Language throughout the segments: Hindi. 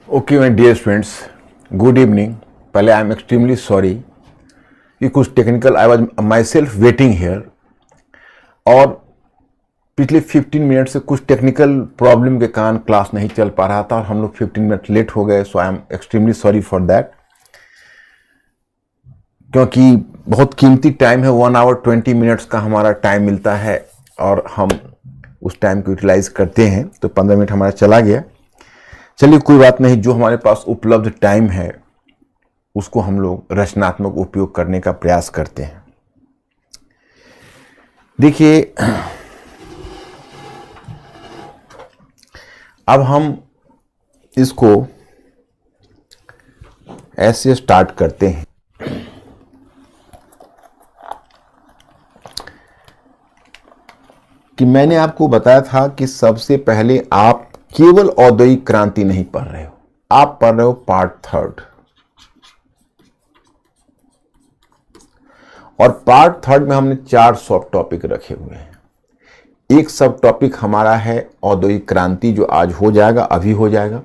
Okay my dear students, good evening. पहले आई एम एक्सट्रीमली सॉरी कि कुछ technical I was myself waiting here और पिछले 15 मिनट से कुछ टेक्निकल प्रॉब्लम के कारण क्लास नहीं चल पा रहा था और हम लोग 15 मिनट लेट हो गए। So I am extremely sorry for that, क्योंकि बहुत कीमती टाइम है। 1 आवर 20 मिनट्स का हमारा टाइम मिलता है और हम उस टाइम को यूटिलाइज करते हैं, तो 15 मिनट हमारा चला गया। चलिए कोई बात नहीं, जो हमारे पास उपलब्ध टाइम है उसको हम लोग रचनात्मक उपयोग करने का प्रयास करते हैं। देखिए, अब हम इसको ऐसे स्टार्ट करते हैं कि मैंने आपको बताया था कि सबसे पहले आप केवल औद्योगिक क्रांति नहीं पढ़ रहे हो, आप पढ़ रहे हो पार्ट 3। और पार्ट 3 में हमने 4 सब टॉपिक रखे हुए हैं। एक सब टॉपिक हमारा है औद्योगिक क्रांति, जो आज हो जाएगा, अभी हो जाएगा।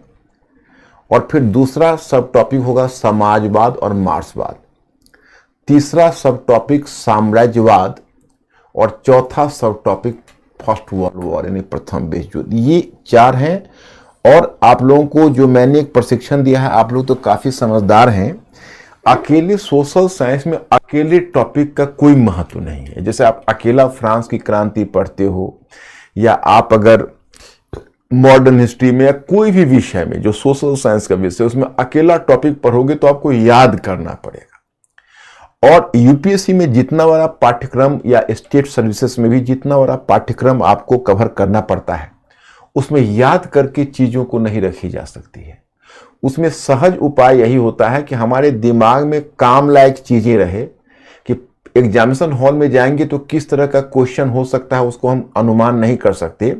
और फिर दूसरा सब टॉपिक होगा समाजवाद और मार्क्सवाद। तीसरा सब टॉपिक साम्राज्यवाद और चौथा सब टॉपिक फर्स्ट वर्ल्ड वॉर यानी प्रथम विश्व युद्ध। ये 4 हैं। और आप लोगों को जो मैंने एक प्रशिक्षण दिया है, आप लोग तो काफी समझदार हैं। अकेले सोशल साइंस में अकेले टॉपिक का कोई महत्व नहीं है। जैसे आप अकेला फ्रांस की क्रांति पढ़ते हो, या आप अगर मॉडर्न हिस्ट्री में या कोई भी विषय में जो सोशल साइंस का विषय, उसमें अकेला टॉपिक पढ़ोगे तो आपको याद करना पड़ेगा। और यूपीएससी में जितना बड़ा पाठ्यक्रम या स्टेट सर्विसेज में भी जितना बड़ा पाठ्यक्रम आपको कवर करना पड़ता है, उसमें याद करके चीजों को नहीं रखी जा सकती है। उसमें सहज उपाय यही होता है कि हमारे दिमाग में काम लायक चीजें रहे कि एग्जामिनेशन हॉल में जाएंगे तो किस तरह का क्वेश्चन हो सकता है उसको हम अनुमान नहीं कर सकते,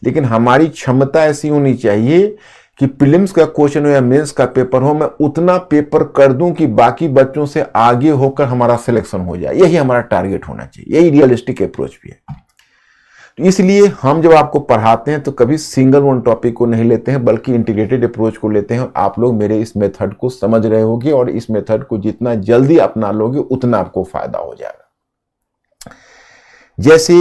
लेकिन हमारी क्षमता ऐसी होनी चाहिए कि प्रीलिम्स का क्वेश्चन हो या मेंस का पेपर हो, मैं उतना पेपर कर दूं कि बाकी बच्चों से आगे होकर हमारा सिलेक्शन हो जाए। यही हमारा टारगेट होना चाहिए, यही रियलिस्टिक अप्रोच भी है। तो इसलिए हम जब आपको पढ़ाते हैं तो कभी सिंगल वन टॉपिक को नहीं लेते हैं, बल्कि इंटीग्रेटेड अप्रोच को लेते हैं। और आप लोग मेरे इस मेथड को समझ रहे होगे और इस मेथड को जितना जल्दी अपना लोगे उतना आपको फायदा हो जाएगा। जैसे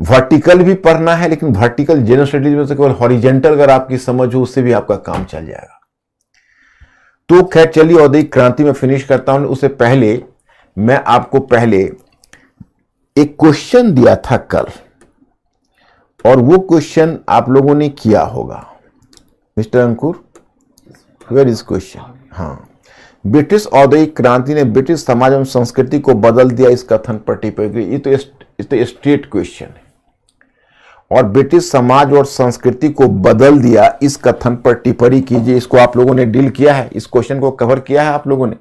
वर्टिकल भी पढ़ना है, लेकिन वर्टिकल जनरल स्टडीज में से केवल हॉरिजेंटल अगर आपकी समझ हो, उससे भी आपका काम चल जाएगा। तो खैर चलिए औद्योगिक क्रांति में फिनिश करता हूं। उससे पहले मैं आपको पहले एक क्वेश्चन दिया था कल, और वो क्वेश्चन आप लोगों ने किया होगा। Mister Ankur, where is question? हाँ, ब्रिटिश औद्योगिक क्रांति ने ब्रिटिश समाज एवं संस्कृति को बदल दिया, इस कथन पर टिप्पणी। ये तो स्ट्रेट क्वेश्चन है। और ब्रिटिश समाज और संस्कृति को बदल दिया, इस कथन पर टिप्पणी कीजिए। इसको आप लोगों ने डील किया है, इस क्वेश्चन को कवर किया है आप लोगों ने?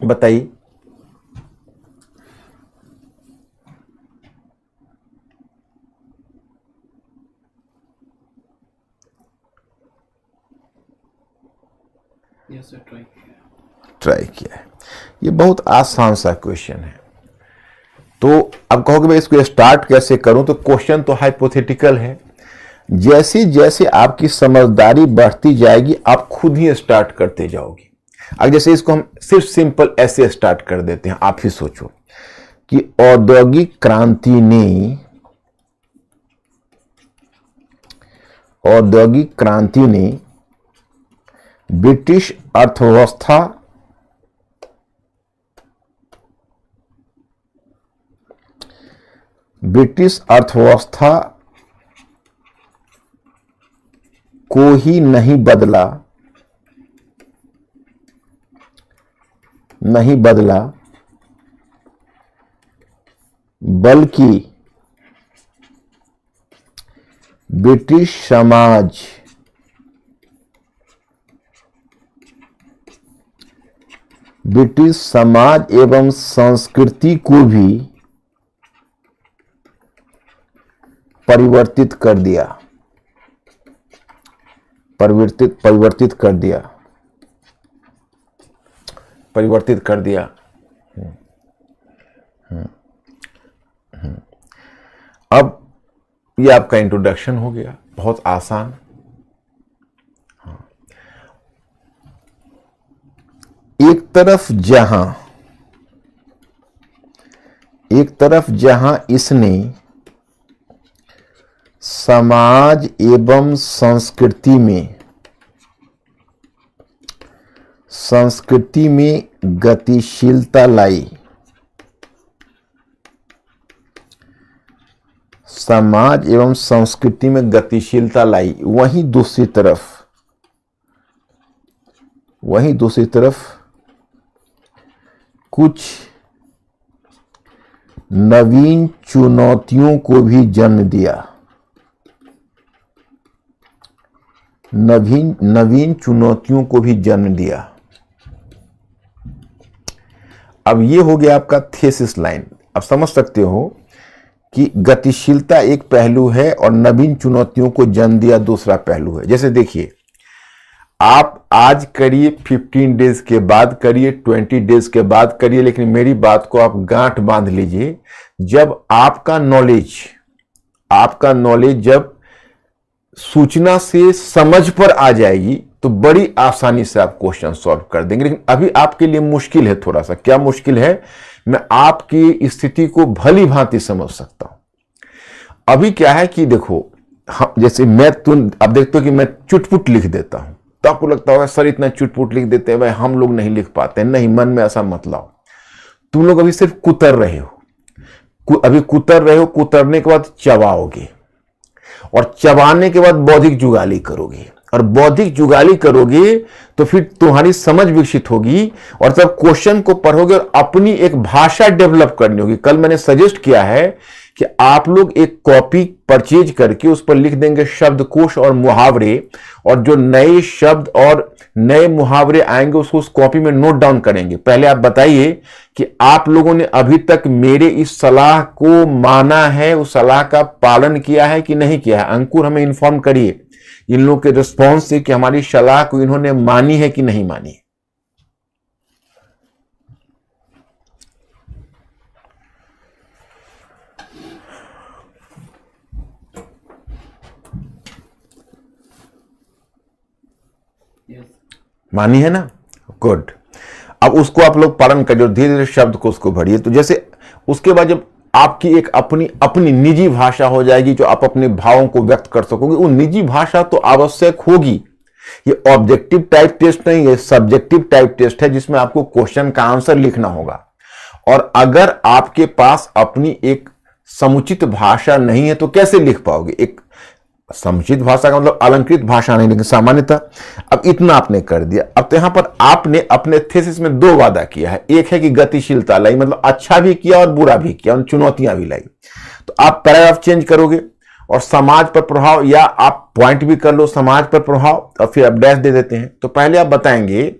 बताइए। ट्राई किया है। ये बहुत आसान सा क्वेश्चन है। तो अब कहोगे भाई इसको स्टार्ट कैसे करूं? तो क्वेश्चन तो हाइपोथेटिकल है। जैसे जैसे आपकी समझदारी बढ़ती जाएगी आप खुद ही स्टार्ट करते जाओगे। अब जैसे इसको हम सिर्फ सिंपल ऐसे स्टार्ट कर देते हैं। आप ही सोचो कि औद्योगिक क्रांति ने ब्रिटिश अर्थव्यवस्था को ही नहीं बदला, बल्कि ब्रिटिश समाज एवं संस्कृति को भी परिवर्तित कर दिया। अब ये आपका इंट्रोडक्शन हो गया। बहुत आसान। एक तरफ जहां इसने समाज एवं संस्कृति में गतिशीलता लाई, समाज एवं संस्कृति में गतिशीलता लाई, वहीं दूसरी तरफ कुछ नवीन चुनौतियों को भी जन्म दिया, नवीन चुनौतियों को भी जन्म दिया। अब ये हो गया आपका थीसिस लाइन। अब समझ सकते हो कि गतिशीलता एक पहलू है और नवीन चुनौतियों को जन्म दिया दूसरा पहलू है। जैसे देखिए, आप आज करिए, 15 डेज के बाद करिए, 20 डेज के बाद करिए, लेकिन मेरी बात को आप गांठ बांध लीजिए। जब आपका नॉलेज जब सूचना से समझ पर आ जाएगी तो बड़ी आसानी से आप क्वेश्चन सॉल्व कर देंगे। लेकिन अभी आपके लिए मुश्किल है थोड़ा सा। क्या मुश्किल है? मैं आपकी स्थिति को भली भांति समझ सकता हूं। अभी क्या है कि देखो, जैसे अब देखते हो कि मैं चुटपुट लिख देता हूं, तो आपको लगता होगा सर इतना चुटपुट लिख देते हैं भाई, हम लोग नहीं लिख पाते। नहीं, मन में ऐसा मत लाओ। तुम लोग अभी सिर्फ कुतर रहे हो, कुतरने के बाद चबाओगे, और चबाने के बाद बौद्धिक जुगाली करोगे, और बौद्धिक जुगाली करोगे तो फिर तुम्हारी समझ विकसित होगी, और तब क्वेश्चन को पढ़ोगे और अपनी एक भाषा डेवलप करनी होगी। कल मैंने सजेस्ट किया है कि आप लोग एक कॉपी परचेज करके उस पर लिख देंगे शब्दकोश और मुहावरे, और जो नए शब्द और नए मुहावरे आएंगे उसको उस कॉपी में नोट डाउन करेंगे। पहले आप बताइए कि आप लोगों ने अभी तक मेरे इस सलाह को माना है, उस सलाह का पालन किया है कि नहीं किया है। अंकुर, हमें इन्फॉर्म करिए इन लोगों के रिस्पॉन्स से कि हमारी सलाह को इन्होंने मानी है कि नहीं मानी। मानी है ना? गुड। अब उसको आप लोग पालन करिए, धीरे धीरे शब्द को उसको भरिए। तो जैसे उसके बाद जब आपकी एक अपनी निजी भाषा हो जाएगी, जो आप अपने भावों को व्यक्त कर सकोगे, वो निजी भाषा तो आवश्यक होगी। ये ऑब्जेक्टिव टाइप टेस्ट नहीं है, सब्जेक्टिव टाइप टेस्ट है, जिसमें आपको क्वेश्चन का आंसर लिखना होगा। और अगर आपके पास अपनी एक समुचित भाषा नहीं है तो कैसे लिख पाओगे? एक समुचित भाषा का मतलब अलंकृत भाषा नहीं, लेकिन सामान्यतः। अब इतना आपने कर दिया। अब तो यहां पर आपने अपने थीसिस में 2 वादा किया है। एक है कि गतिशीलता लाई, मतलब अच्छा भी किया और बुरा भी किया, उन चुनौतियां भी लाई। तो आप पैराग्राफ चेंज करोगे और समाज पर प्रभाव, या आप पॉइंट भी कर लो समाज पर प्रभाव, और फिर आप डैश दे देते हैं। तो पहले आप बताएंगे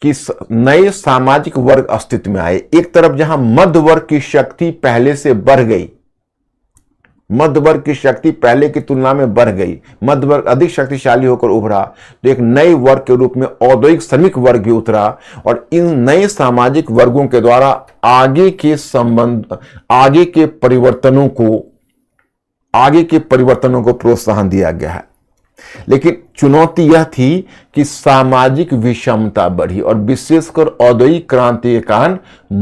कि नए सामाजिक वर्ग अस्तित्व में आए। एक तरफ जहां मध्य वर्ग की शक्ति पहले से बढ़ गई, मध्य वर्ग की शक्ति पहले की तुलना में बढ़ गई, मध्य वर्ग अधिक शक्तिशाली होकर उभरा, तो एक नए वर्ग के रूप में औद्योगिक श्रमिक वर्ग भी उतरा। और इन नए सामाजिक वर्गों के द्वारा आगे के परिवर्तनों को प्रोत्साहन दिया गया है। लेकिन चुनौती यह थी कि सामाजिक विषमता बढ़ी, और विशेषकर औद्योगिक क्रांति के कारण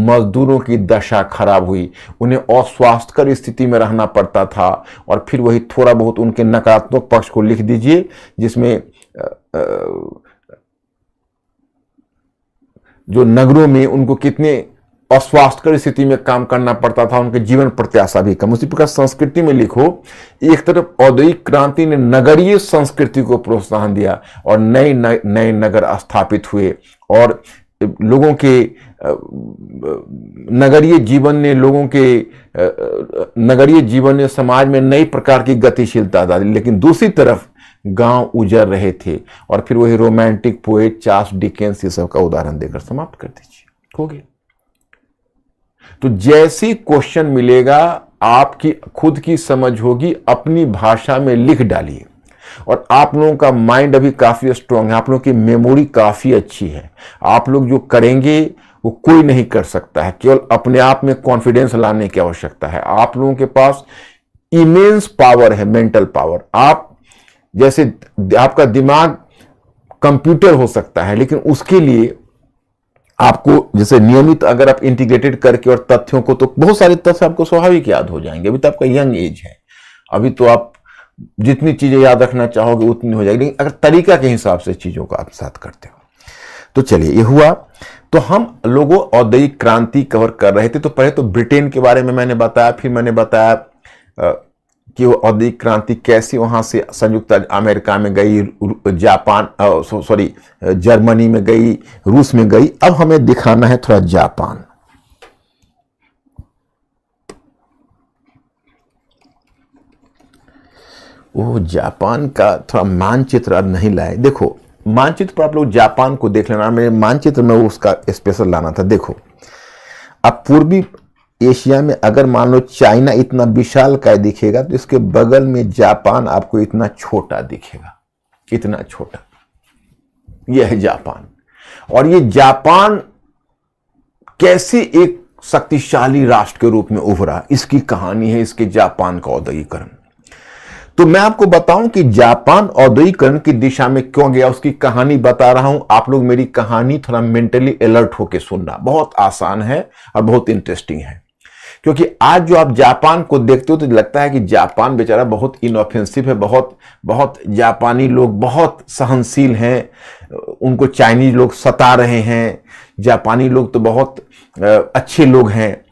मजदूरों की दशा खराब हुई। उन्हें अस्वास्थ्यकर स्थिति में रहना पड़ता था। और फिर वही थोड़ा बहुत उनके नकारात्मक पक्ष को लिख दीजिए, जिसमें जो नगरों में उनको कितने अस्वास्थ्यकर स्थिति में काम करना पड़ता था, उनके जीवन प्रत्याशा भी कम। उसी प्रकार संस्कृति में लिखो, एक तरफ औद्योगिक क्रांति ने नगरीय संस्कृति को प्रोत्साहन दिया और नए नगर स्थापित हुए, और लोगों के नगरीय जीवन ने समाज में नई प्रकार की गतिशीलता डाली। लेकिन दूसरी तरफ गांव उजड़ रहे थे। और फिर वही रोमांटिक पोएट चार्ल्स डिकेंस, ये सब का उदाहरण देकर समाप्त कर दीजिए, हो गया। तो जैसी क्वेश्चन मिलेगा, आपकी खुद की समझ होगी, अपनी भाषा में लिख डालिए। और आप लोगों का माइंड अभी काफी स्ट्रांग है, आप लोगों की मेमोरी काफी अच्छी है। आप लोग जो करेंगे वो कोई नहीं कर सकता है, केवल अपने आप में कॉन्फिडेंस लाने की आवश्यकता है। आप लोगों के पास इमेंस पावर है, मेंटल पावर। आप जैसे आपका दिमाग कंप्यूटर हो सकता है, लेकिन उसके लिए आपको जैसे नियमित अगर आप इंटीग्रेटेड करके और तथ्यों को, तो बहुत सारे तथ्य आपको स्वाभाविक याद हो जाएंगे। अभी तो आपका यंग एज है, अभी तो आप जितनी चीजें याद रखना चाहोगे उतनी हो जाएगी, लेकिन अगर तरीका के हिसाब से चीजों को आप साथ करते हो। तो चलिए, ये हुआ। तो हम लोगों औद्योगिक क्रांति कवर कर रहे थे। तो पहले तो ब्रिटेन के बारे में मैंने बताया, फिर मैंने बताया कि वो औद्योगिक क्रांति कैसे वहां से संयुक्त अमेरिका में गई, जापान सॉरी जर्मनी में गई, रूस में गई। अब हमें दिखाना है थोड़ा जापान। वो जापान का थोड़ा मानचित्र अब नहीं लाए। देखो, मानचित्र पर आप लोग जापान को देख लेना, मेरे मानचित्र में उसका स्पेशल लाना था। देखो, अब पूर्वी एशिया में अगर मान लो चाइना इतना विशाल काय दिखेगा, तो इसके बगल में जापान आपको इतना छोटा दिखेगा, इतना छोटा। यह है जापान। और ये जापान कैसे एक शक्तिशाली राष्ट्र के रूप में उभरा, इसकी कहानी है इसके जापान का औद्योगिकरण। तो मैं आपको बताऊं कि जापान औद्योगिकरण की दिशा में क्यों गया, उसकी कहानी बता रहा हूं। आप लोग मेरी कहानी थोड़ा मेंटली अलर्ट होकर सुनना, बहुत आसान है और बहुत इंटरेस्टिंग है। क्योंकि आज जो आप जापान को देखते हो तो लगता है कि जापान बेचारा बहुत इनऑफेंसिव है, बहुत जापानी लोग बहुत सहनशील हैं, उनको चाइनीज लोग सता रहे हैं, जापानी लोग तो बहुत अच्छे लोग हैं।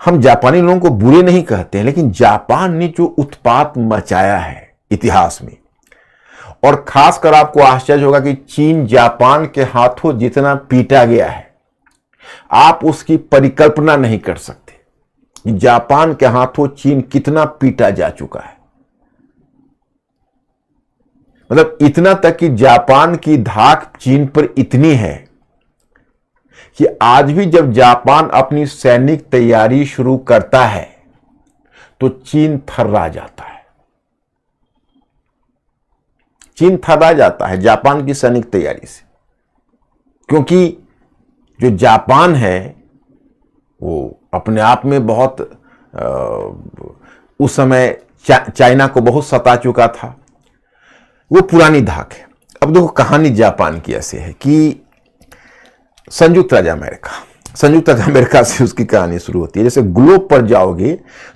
हम जापानी लोगों को बुरे नहीं कहते हैं, लेकिन जापान ने जो उत्पात मचाया है इतिहास में, और खासकर आपको आश्चर्य होगा कि चीन जापान के हाथों जितना पीटा गया है, आप उसकी परिकल्पना नहीं कर सकते। जापान के हाथों चीन कितना पीटा जा चुका है। मतलब इतना तक कि जापान की धाक चीन पर इतनी है कि आज भी जब जापान अपनी सैनिक तैयारी शुरू करता है तो चीन थर्रा जाता है। चीन थर्रा जाता है जापान की सैनिक तैयारी से, क्योंकि जो जापान है वो अपने आप में बहुत उस समय चाइना को बहुत सता चुका था। वो पुरानी धाक है। अब देखो, कहानी जापान की ऐसे है कि संयुक्त राज्य अमेरिका से उसकी कहानी शुरू होती है। जैसे ग्लोब पर जाओगे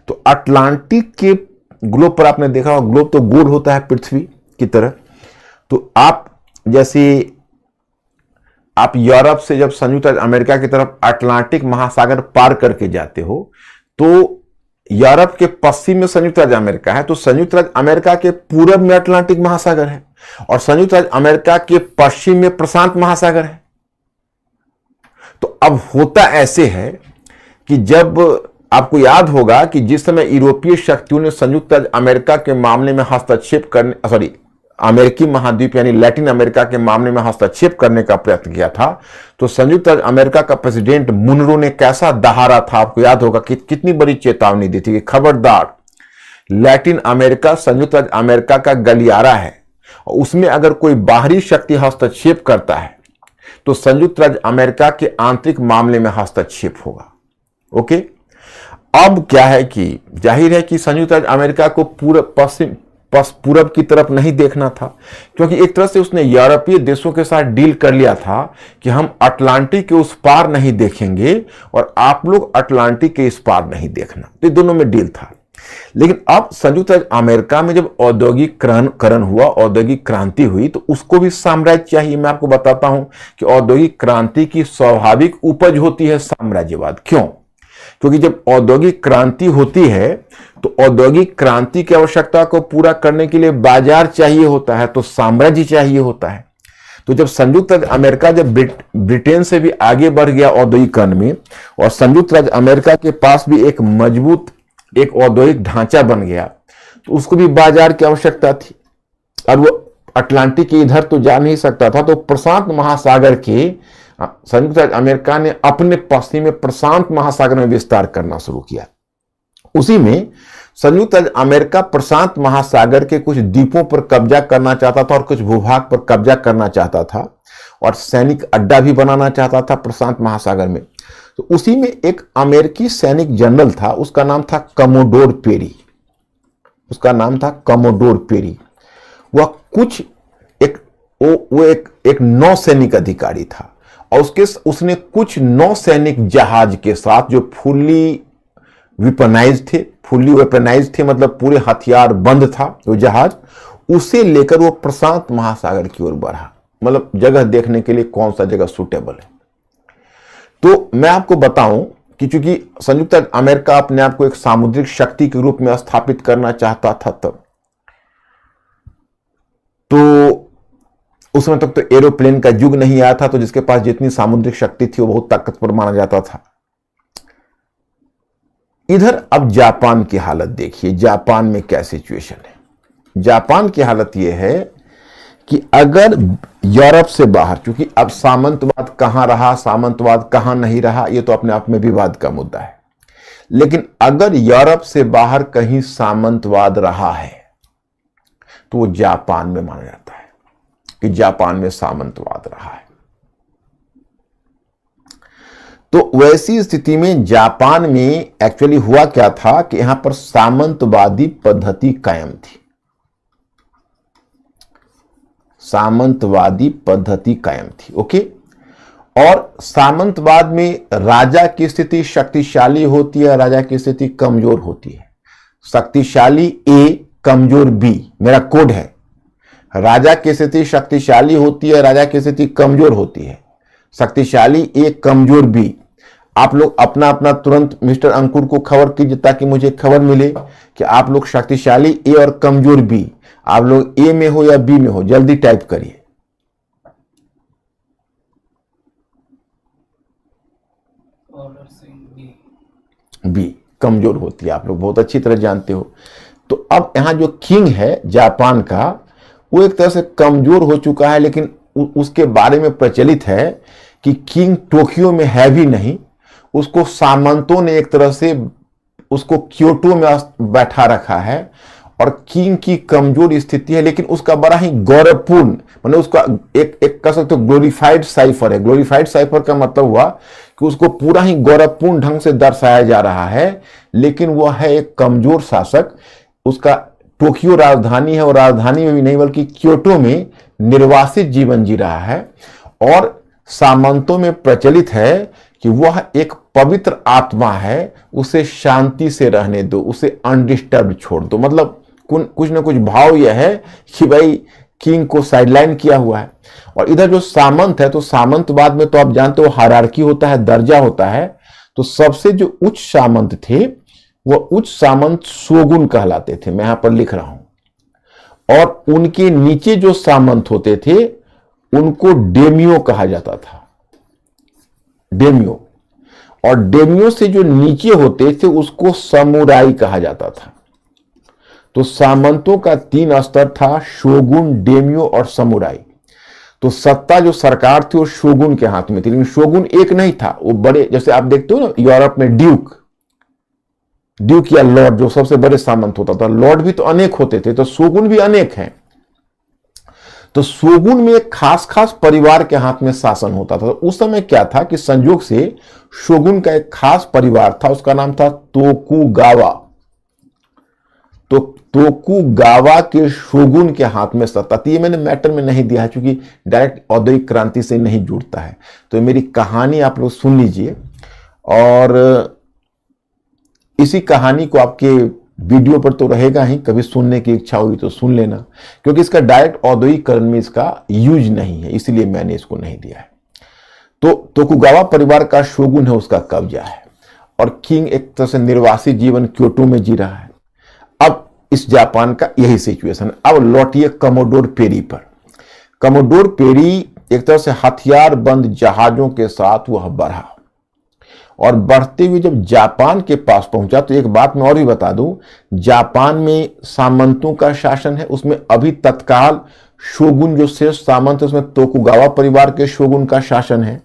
तो अटलांटिक के ग्लोब पर आपने देखा होगा, ग्लोब तो गोल होता है पृथ्वी की तरह। तो आप जैसे आप यूरोप से जब संयुक्त राज्य अमेरिका की तरफ अटलांटिक महासागर पार करके जाते हो, तो यूरोप के पश्चिम में संयुक्त राज्य अमेरिका है, तो संयुक्त राज्य अमेरिका के पूरब में अटलांटिक महासागर है, और संयुक्त राज्य अमेरिका के पश्चिम में प्रशांत महासागर है। तो अब होता ऐसे है कि जब आपको याद होगा कि जिस समय यूरोपीय शक्तियों ने संयुक्त राज्य अमेरिका के मामले में हस्तक्षेप करने, अमेरिकी महाद्वीप यानी लैटिन अमेरिका के मामले में हस्तक्षेप करने का प्रयत्न किया था, तो संयुक्त राज्य अमेरिका का प्रेसिडेंट मुनरो ने कैसा दहाड़ा था, आपको याद होगा कि कितनी बड़ी चेतावनी दी थी कि खबरदार, लैटिन अमेरिका संयुक्त राज्य अमेरिका का गलियारा है, और उसमें अगर कोई बाहरी शक्ति हस्तक्षेप करता है तो संयुक्त राज्य अमेरिका के आंतरिक मामले में हस्तक्षेप होगा। ओके, अब क्या है कि जाहिर है कि संयुक्त राज्य अमेरिका को पूरब की तरफ नहीं देखना था, क्योंकि एक तरह से उसने यूरोपीय देशों के साथ डील कर लिया था कि हम अटलांटिक के उस पार नहीं देखेंगे और आप लोग अटलांटिक के इस पार नहीं देखना। तो दोनों में डील था। लेकिन अब संयुक्त राज्य अमेरिका में जब औद्योगिकरण हुआ, औद्योगिक क्रांति हुई, तो उसको भी साम्राज्य चाहिए। मैं आपको बताता हूं कि औद्योगिक क्रांति की स्वाभाविक उपज होती है साम्राज्यवाद। क्यों? क्योंकि जब औद्योगिक क्रांति होती है तो औद्योगिक क्रांति की आवश्यकता को पूरा करने के लिए बाजार चाहिए होता है, तो साम्राज्य चाहिए होता है। तो जब संयुक्त राज्य अमेरिका जब ब्रिटेन से भी आगे बढ़ गया औद्योगिकरण में, और संयुक्त राज्य अमेरिका के पास भी एक मजबूत एक औद्योगिक ढांचा बन गया, तो उसको भी बाजार की आवश्यकता थी। और वो अटलांटिक के इधर तो जा नहीं सकता था, तो प्रशांत महासागर के संयुक्त राज्य अमेरिका ने अपने पश्चिम में प्रशांत महासागर में विस्तार करना शुरू किया। उसी में संयुक्त राज्य अमेरिका प्रशांत महासागर के कुछ द्वीपों पर कब्जा करना चाहता था और कुछ भूभाग पर कब्जा करना चाहता था, और सैनिक अड्डा भी बनाना चाहता था प्रशांत महासागर में। तो उसी में एक अमेरिकी सैनिक जनरल था, उसका नाम था कमोडोर पेरी। वह कुछ एक नौसैनिक अधिकारी था और उसने कुछ नौसैनिक जहाज के साथ जो फुल्ली वेपनाइज थे, मतलब पूरे हथियार बंद था वो जहाज, उसे लेकर वो प्रशांत महासागर की ओर बढ़ा। मतलब जगह देखने के लिए कौन सा जगह सूटेबल है। तो मैं आपको बताऊं कि चूंकि संयुक्त अमेरिका अपने आप को एक सामुद्रिक शक्ति के रूप में स्थापित करना चाहता था तब, तो उस समय तक तो एरोप्लेन का युग नहीं आया था, तो जिसके पास जितनी सामुद्रिक शक्ति थी वो बहुत ताकतवर माना जाता था। इधर अब जापान की हालत देखिए, जापान में क्या सिचुएशन है। जापान की हालत यह है कि अगर यूरोप से बाहर, क्योंकि अब सामंतवाद कहां रहा, सामंतवाद कहां नहीं रहा, यह तो अपने आप में विवाद का मुद्दा है, लेकिन अगर यूरोप से बाहर कहीं सामंतवाद रहा है तो वो जापान में माना जाता है कि जापान में सामंतवाद रहा है। तो वैसी स्थिति में जापान में एक्चुअली हुआ क्या था कि यहां पर सामंतवादी पद्धति कायम थी, सामंतवादी पद्धति कायम थी। ओके, और सामंतवाद में राजा की स्थिति शक्तिशाली होती है, राजा की स्थिति कमजोर होती है। शक्तिशाली ए, कमजोर बी, मेरा कोड है। राजा की स्थिति शक्तिशाली होती है, राजा की स्थिति कमजोर होती है। शक्तिशाली ए, कमजोर बी। आप लोग अपना अपना तुरंत मिस्टर अंकुर को खबर कीजिए ताकि मुझे खबर मिले कि आप लोग शक्तिशाली ए और कमजोर बी, आप लोग ए में हो या बी में हो। जल्दी टाइप करिए। बी कमजोर होती है, आप लोग बहुत अच्छी तरह जानते हो। तो अब यहां जो किंग है जापान का, वो एक तरह से कमजोर हो चुका है, लेकिन उसके बारे में प्रचलित है कि किंग टोक्यो में है भी नहीं, उसको सामंतों ने एक तरह से उसको क्योटो में बैठा रखा है, और किंग की कमजोर स्थिति है, लेकिन उसका बड़ा ही गौरवपूर्ण, मतलब उसका एक कह सकते हो ग्लोरीफाइड साइफर है। ग्लोरीफाइड साइफर का मतलब हुआ कि उसको पूरा ही गौरवपूर्ण ढंग से दर्शाया जा रहा है, लेकिन वह है एक कमजोर शासक। उसका टोक्यो राजधानी है, और राजधानी में भी नहीं बल्कि क्योटो में निर्वासित जीवन जी रहा है, और सामंतों में प्रचलित है कि वह एक पवित्र आत्मा है, उसे शांति से रहने दो, उसे अनडिस्टर्ब छोड़ दो। मतलब कुछ ना कुछ भाव यह है कि भाई किंग को साइडलाइन किया हुआ है। और इधर जो सामंत है, तो सामंतवाद में तो आप जानते हो हायरार्की होता है, दर्जा होता है। तो सबसे जो उच्च सामंत थे वह उच्च सामंत शोगुन कहलाते थे, मैं यहां पर लिख रहा हूं। और उनके नीचे जो सामंत होते थे उनको डेमियो कहा जाता था, डेमियो। और डेमियो से जो नीचे होते थे उसको समुराई कहा जाता था। तो सामंतों का 3 स्तर था, शोगुन, डेमियो और समुराई। तो सत्ता जो सरकार थी वो शोगुन के हाथ में थी, लेकिन शोगुन एक नहीं था, वो बड़े, जैसे आप देखते हो ना यूरोप में ड्यूक या लॉर्ड जो सबसे बड़े सामंत होता था, लॉर्ड भी तो अनेक होते थे, तो शोगुन भी अनेक हैं। तो शोगुन में एक खास खास परिवार के हाथ में शासन होता था। तो उस समय क्या था कि संयोग से शोगुन का एक खास परिवार था, उसका नाम था तोकुगावा। तो तोकुगावा के शोगुन के हाथ में सत्ता थी। ये मैंने मैटर में नहीं दिया है क्योंकि डायरेक्ट औद्योगिक क्रांति से नहीं जुड़ता है, तो मेरी कहानी आप लोग सुन लीजिए, और इसी कहानी को आपके वीडियो पर तो रहेगा ही, कभी सुनने की इच्छा हुई तो सुन लेना, क्योंकि इसका डायरेक्ट औद्योगिकरण में इसका यूज नहीं है, इसलिए मैंने इसको नहीं दिया है। तो तोकुगावा परिवार का शोगुन है, उसका कब्जा है, और किंग एक तरह से निर्वासित जीवन क्योटो में जी रहा है। अब इस जापान का यही सिचुएशन। अब लौटिए कमोडोर पेरी पर। कमोडोर पेरी एक तरह से हथियार बंद जहाजों के साथ वह बढ़ा, और बढ़ते हुए जब जापान के पास पहुंचा, तो एक बात मैं और भी बता दूं, जापान में सामंतों का शासन है, उसमें अभी तत्काल शोगुन जो शेष सामंत है उसमें तोकुगावा परिवार के शोगुन का शासन है।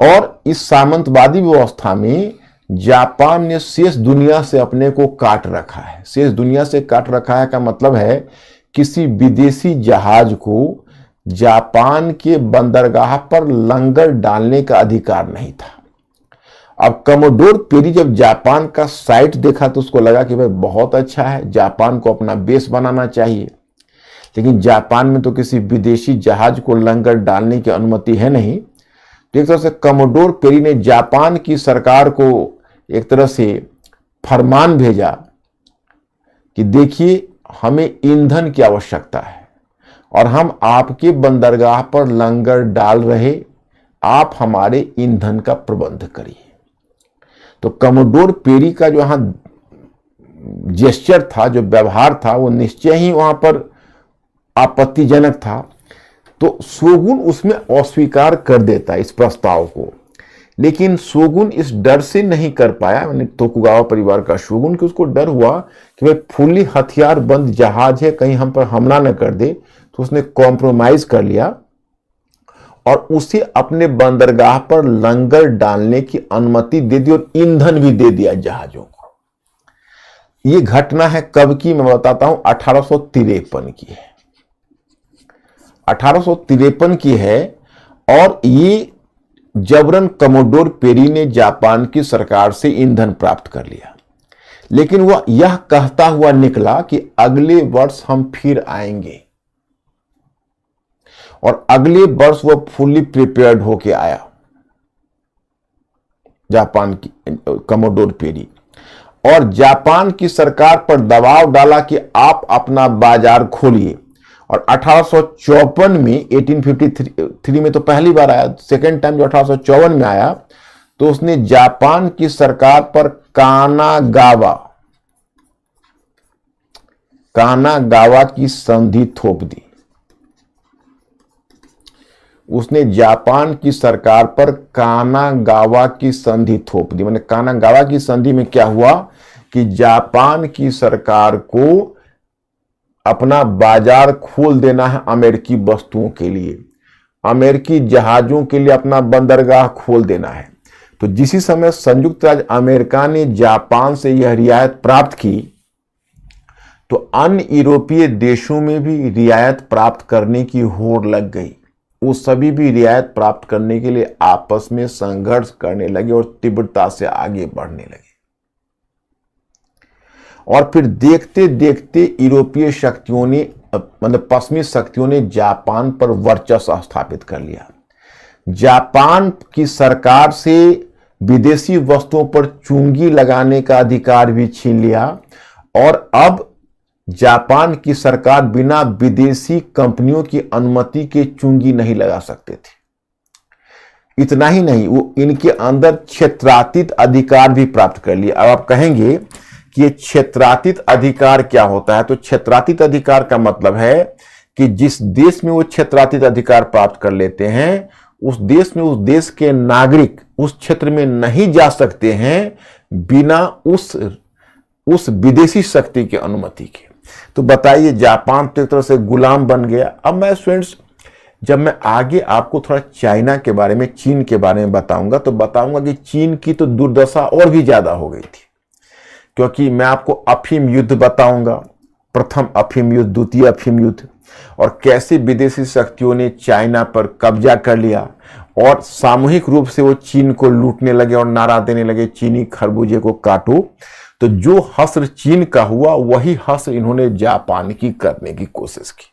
और इस सामंतवादी व्यवस्था में जापान ने शेष दुनिया से अपने को काट रखा है। शेष दुनिया से काट रखा है का मतलब है किसी विदेशी जहाज को जापान के बंदरगाह पर लंगर डालने का अधिकार नहीं था। अब कमोडोर पेरी जब जापान का साइट देखा तो उसको लगा कि भाई बहुत अच्छा है, जापान को अपना बेस बनाना चाहिए। लेकिन जापान में तो किसी विदेशी जहाज को लंगर डालने की अनुमति है नहीं। तो एक तरह से कमोडोर पेरी ने जापान की सरकार को एक तरह से फरमान भेजा कि देखिए, हमें ईंधन की आवश्यकता है और हम आपके बंदरगाह पर लंगर डाल रहे, आप हमारे ईंधन का प्रबंध करिए। तो कमोडोर पेरी का जो यहां जेस्चर था, जो व्यवहार था, वो निश्चय ही वहां पर आपत्तिजनक था। तो शोगुन उसमें अस्वीकार कर देता इस प्रस्ताव को, लेकिन शोगुन इस डर से नहीं कर पाया, मैंने तोकुगावा परिवार का शोगुन, कि उसको डर हुआ कि भाई फुल्ली हथियार बंद जहाज है, कहीं हम पर हमला न कर दे। तो उसने कॉम्प्रोमाइज कर लिया और उसे अपने बंदरगाह पर लंगर डालने की अनुमति दे दी और ईंधन भी दे दिया जहाजों को। यह घटना है कब की, मैं बताता हूं, 1853 की है। 1853 की है और ये जबरन कमोडोर पेरी ने जापान की सरकार से ईंधन प्राप्त कर लिया, लेकिन वह यह कहता हुआ निकला कि अगले वर्ष हम फिर आएंगे, और अगले वर्ष वह फुल्ली प्रिपेयर्ड होके आया जापान की कमोडोर पेरी, और जापान की सरकार पर दबाव डाला कि आप अपना बाजार खोलिए। और 1854 में 1853 में तो पहली बार आया, सेकेंड टाइम जो 1854 में आया, तो उसने जापान की सरकार पर कानागावा की संधि थोप दी। उसने जापान की सरकार पर कानागावा की संधि थोप दी। मैंने कानागावा की संधि में क्या हुआ कि जापान की सरकार को अपना बाजार खोल देना है अमेरिकी वस्तुओं के लिए, अमेरिकी जहाजों के लिए अपना बंदरगाह खोल देना है। तो जिसी समय संयुक्त राज्य अमेरिका ने जापान से यह रियायत प्राप्त की, तो अन्य यूरोपीय देशों में भी रियायत प्राप्त करने की होड़ लग गई। वो सभी भी रियायत प्राप्त करने के लिए आपस में संघर्ष करने लगे और तीव्रता से आगे बढ़ने लगे। और फिर देखते देखते यूरोपीय शक्तियों ने, मतलब पश्चिमी शक्तियों ने जापान पर वर्चस्व स्थापित कर लिया। जापान की सरकार से विदेशी वस्तुओं पर चुंगी लगाने का अधिकार भी छीन लिया, और अब जापान की सरकार बिना विदेशी कंपनियों की अनुमति के चुंगी नहीं लगा सकते थे। इतना ही नहीं, वो इनके अंदर क्षेत्रातीत अधिकार भी प्राप्त कर लिए। अब आप कहेंगे कि ये क्षेत्रातीत अधिकार क्या होता है? तो क्षेत्रातीत अधिकार का मतलब है कि जिस देश में वो क्षेत्रातीत अधिकार प्राप्त कर लेते हैं, उस देश में उस देश के नागरिक उस क्षेत्र में नहीं जा सकते हैं बिना उस विदेशी शक्ति की अनुमति के। तो बताइए, जापान तो एक तरह से गुलाम बन गया। अब मैं स्टूडेंट्स, जब मैं आगे आपको थोड़ा चाइना के बारे में, चीन के बारे में बताऊंगा, तो बताऊंगा कि चीन की तो दुर्दशा और भी ज्यादा हो गई थी, क्योंकि मैं आपको अफीम युद्ध बताऊंगा, प्रथम अफीम युद्ध, द्वितीय अफीम युद्ध, और कैसे विदेशी शक्तियों ने चाइना पर कब्जा कर लिया और सामूहिक रूप से वो चीन को लूटने लगे और नारा देने लगे, चीनी खरबूजे को काटो। तो जो हश्र चीन का हुआ, वही हश्र इन्होंने जापान की करने की कोशिश की,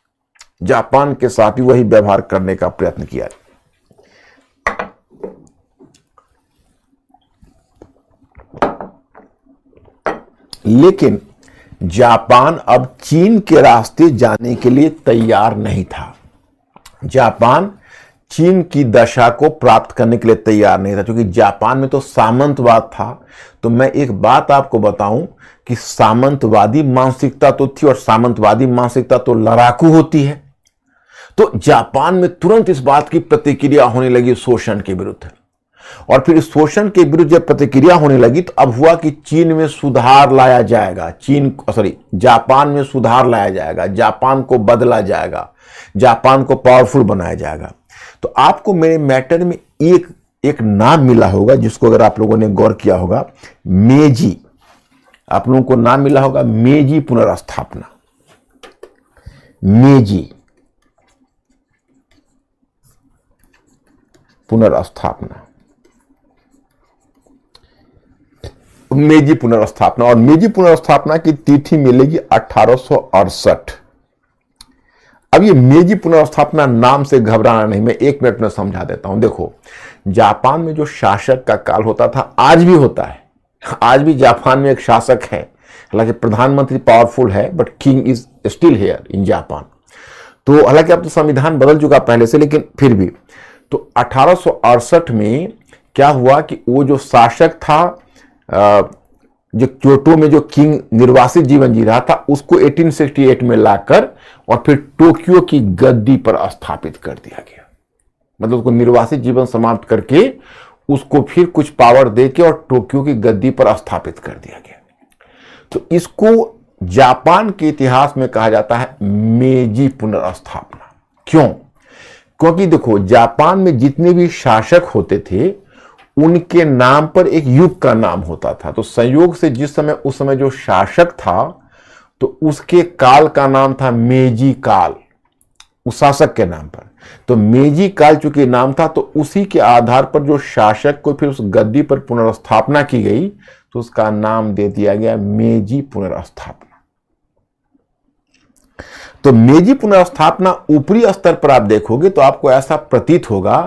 जापान के साथ भी वही व्यवहार करने का प्रयत्न किया। लेकिन जापान अब चीन के रास्ते जाने के लिए तैयार नहीं था। जापान चीन की दशा को प्राप्त करने के लिए तैयार नहीं था, क्योंकि जापान में तो सामंतवाद था। तो मैं एक बात आपको बताऊं कि सामंतवादी मानसिकता तो थी, और सामंतवादी मानसिकता तो लड़ाकू होती है। तो जापान में तुरंत इस बात की प्रतिक्रिया होने लगी शोषण के विरुद्ध, और फिर शोषण के विरुद्ध जब प्रतिक्रिया होने लगी, तो अब हुआ कि चीन में सुधार लाया जाएगा, जापान में सुधार लाया जाएगा, जापान को बदला जाएगा, जापान को पावरफुल बनाया जाएगा। तो आपको मेरे मैटर में एक नाम मिला होगा, जिसको अगर आप लोगों ने गौर किया होगा, मेजी। आप लोगों को नाम मिला होगा मेजी पुनर्स्थापना। मेजी पुनर्स्थापना, मेजी पुनर्स्थापना। और मेजी पुनर्स्थापना की तिथि मिलेगी 1868। अब ये मेजी पुनर्स्थापना नाम से घबराना नहीं, मैं 1 मिनट में समझा देता हूं। देखो, जापान में जो शासक का काल होता था, आज भी होता है। आज भी जापान में एक शासक है, हालांकि प्रधानमंत्री पावरफुल है, but king is still here in Japan. तो हालांकि अब तो संविधान बदल चुका पहले से, लेकिन फिर भी। तो 1868 में क्या हुआ कि वो जो शासक था, जो क्योटो में जो किंग निर्वासित जीवन जी रहा था, उसको 1868 में लाकर और फिर टोक्यो की गद्दी पर स्थापित कर दिया गया। मतलब उसको निर्वासित जीवन समाप्त करके उसको फिर कुछ पावर देके और टोक्यो की गद्दी पर स्थापित कर दिया गया। तो इसको जापान के इतिहास में कहा जाता है मेजी पुनर्स्थापना। क्यों? क्योंकि देखो, जापान में जितने भी शासक होते थे उनके नाम पर एक युग का नाम होता था। तो संयोग से जिस समय उस समय जो शासक था तो उसके काल का नाम था मेजी काल, उस शासक के नाम पर। तो मेजी काल चूंकि नाम था, तो उसी के आधार पर जो शासक को फिर उस गद्दी पर पुनर्स्थापना की गई, तो उसका नाम दे दिया गया मेजी पुनर्स्थापना। तो मेजी पुनर्स्थापना ऊपरी स्तर पर आप देखोगे तो आपको ऐसा प्रतीत होगा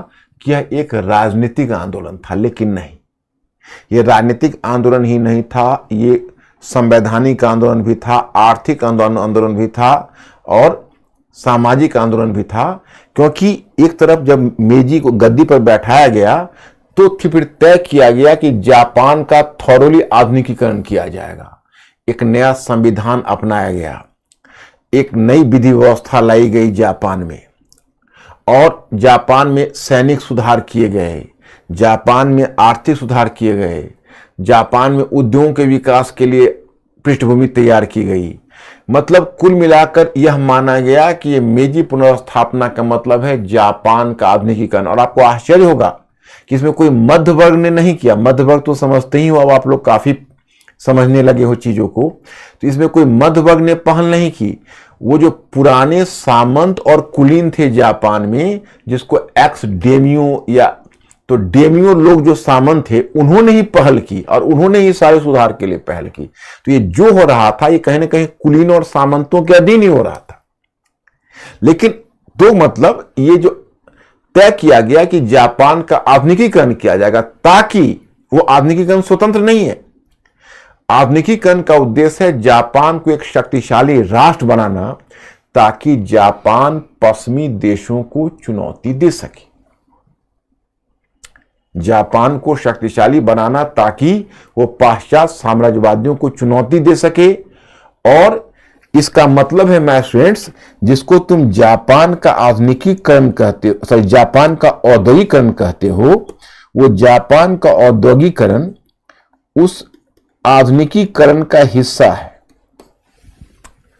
कि यह एक राजनीतिक आंदोलन था, लेकिन नहीं, यह राजनीतिक आंदोलन ही नहीं था, ये संवैधानिक आंदोलन भी था, आर्थिक आंदोलन भी था और सामाजिक आंदोलन भी था। क्योंकि एक तरफ जब मेजी को गद्दी पर बैठाया गया तो फिर तय किया गया कि जापान का थॉरोली आधुनिकीकरण किया जाएगा, एक नया संविधान अपनाया गया, एक नई विधि व्यवस्था लाई गई जापान में, और जापान में सैनिक सुधार किए गए, जापान में आर्थिक सुधार किए गए, जापान में उद्योगों के विकास के लिए पृष्ठभूमि तैयार की गई। मतलब कुल मिलाकर यह माना गया कि ये मेजी पुनर्स्थापना का मतलब है जापान का आधुनिकीकरण। और आपको आश्चर्य होगा कि इसमें कोई मध्य वर्ग ने नहीं किया। मध्य वर्ग तो समझते ही हो, अब आप लोग काफी समझने लगे हो चीजों को। तो इसमें कोई मध्य वर्ग ने पहल नहीं की। वो जो पुराने सामंत और कुलीन थे जापान में, जिसको एक्स डेमियो या तो डेमियो लोग जो सामंत थे, उन्होंने ही पहल की और उन्होंने ही सारे सुधार के लिए पहल की। तो ये जो हो रहा था ये कहीं ना कहीं कुलीन और सामंतों के अधीन ही हो रहा था। लेकिन तो मतलब ये जो तय किया गया कि जापान का आधुनिकीकरण किया जाएगा, ताकि वो आधुनिकीकरण स्वतंत्र नहीं है। आधुनिकीकरण का उद्देश्य है जापान को एक शक्तिशाली राष्ट्र बनाना, ताकि जापान पश्चिमी देशों को चुनौती दे सके। जापान को शक्तिशाली बनाना ताकि वो पाश्चात्य साम्राज्यवादियों को चुनौती दे सके। और इसका मतलब है माय स्टूडेंट्स, जिसको तुम जापान का आधुनिकीकरण कहते हो, सॉरी जापान का औद्योगिकरण कहते हो, वो जापान का औद्योगिकरण उस आधुनिकीकरण का हिस्सा है।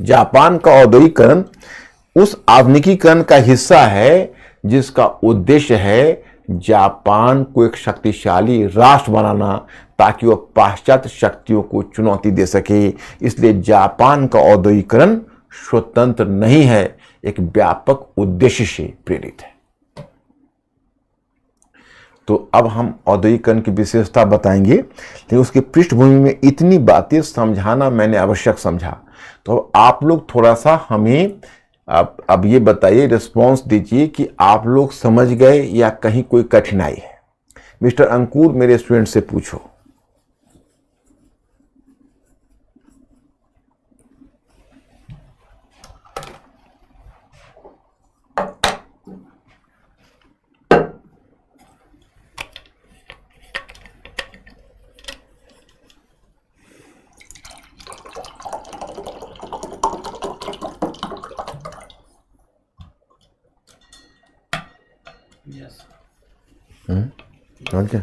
जापान का औद्योगिकरण उस आधुनिकीकरण का हिस्सा है जिसका उद्देश्य है जापान को एक शक्तिशाली राष्ट्र बनाना, ताकि वह पाश्चात्य शक्तियों को चुनौती दे सके। इसलिए जापान का औद्योगिकरण स्वतंत्र नहीं है, एक व्यापक उद्देश्य से प्रेरित है। तो अब हम औद्योगिकरण की विशेषता बताएंगे, लेकिन उसकी पृष्ठभूमि में इतनी बातें समझाना मैंने आवश्यक समझा। तो आप लोग थोड़ा सा हमें अब ये बताइए, रिस्पॉन्स दीजिए कि आप लोग समझ गए या कहीं कोई कठिनाई है। मिस्टर अंकुर, मेरे स्टूडेंट से पूछो। क्या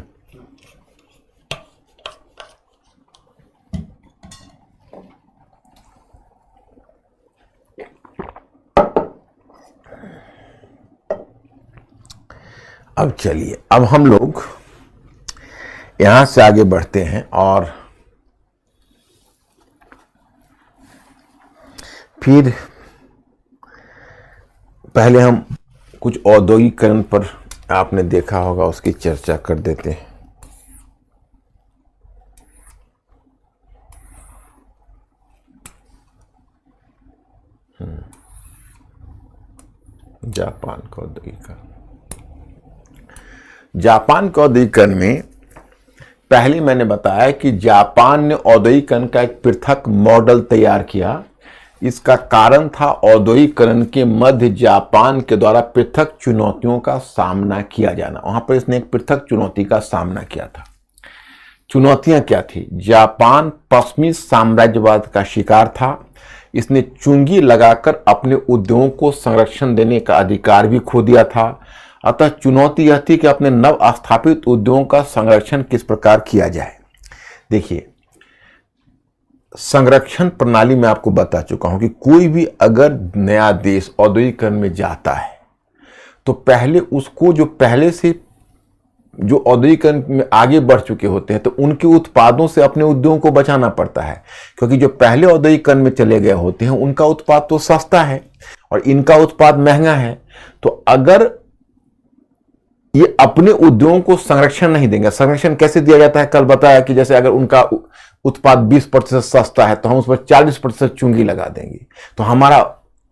अब चलिए, अब हम लोग यहां से आगे बढ़ते हैं और फिर पहले हम कुछ औद्योगिकरण पर आपने देखा होगा उसकी चर्चा कर देते हैं। जापान का औद्योगिकरण। जापान के औद्योगिकरण में पहले मैंने बताया कि जापान ने औद्योगिकरण का एक पृथक मॉडल तैयार किया। इसका कारण था औद्योगिकरण के मध्य जापान के द्वारा पृथक चुनौतियों का सामना किया जाना। वहां पर इसने एक पृथक चुनौती का सामना किया था। चुनौतियां क्या थी? जापान पश्चिमी साम्राज्यवाद का शिकार था। इसने चुंगी लगाकर अपने उद्योगों को संरक्षण देने का अधिकार भी खो दिया था। अतः चुनौती यह थी कि अपने नव स्थापित उद्योगों का संरक्षण किस प्रकार किया जाए। देखिए, संरक्षण प्रणाली में आपको बता चुका हूं कि कोई भी अगर नया देश औद्योगिकरण में जाता है तो पहले उसको जो पहले से जो औद्योगिकरण में आगे बढ़ चुके होते हैं तो उनके उत्पादों से अपने उद्योगों को बचाना पड़ता है, क्योंकि जो पहले औद्योगिकरण में चले गए होते हैं उनका उत्पाद तो सस्ता है और इनका उत्पाद महंगा है। तो अगर ये अपने उद्योगों को संरक्षण नहीं देंगे, संरक्षण कैसे दिया जाता है कल बताया कि जैसे अगर उनका उत्पाद 20% सस्ता है तो हम उस पर 40% चुंगी लगा देंगे तो हमारा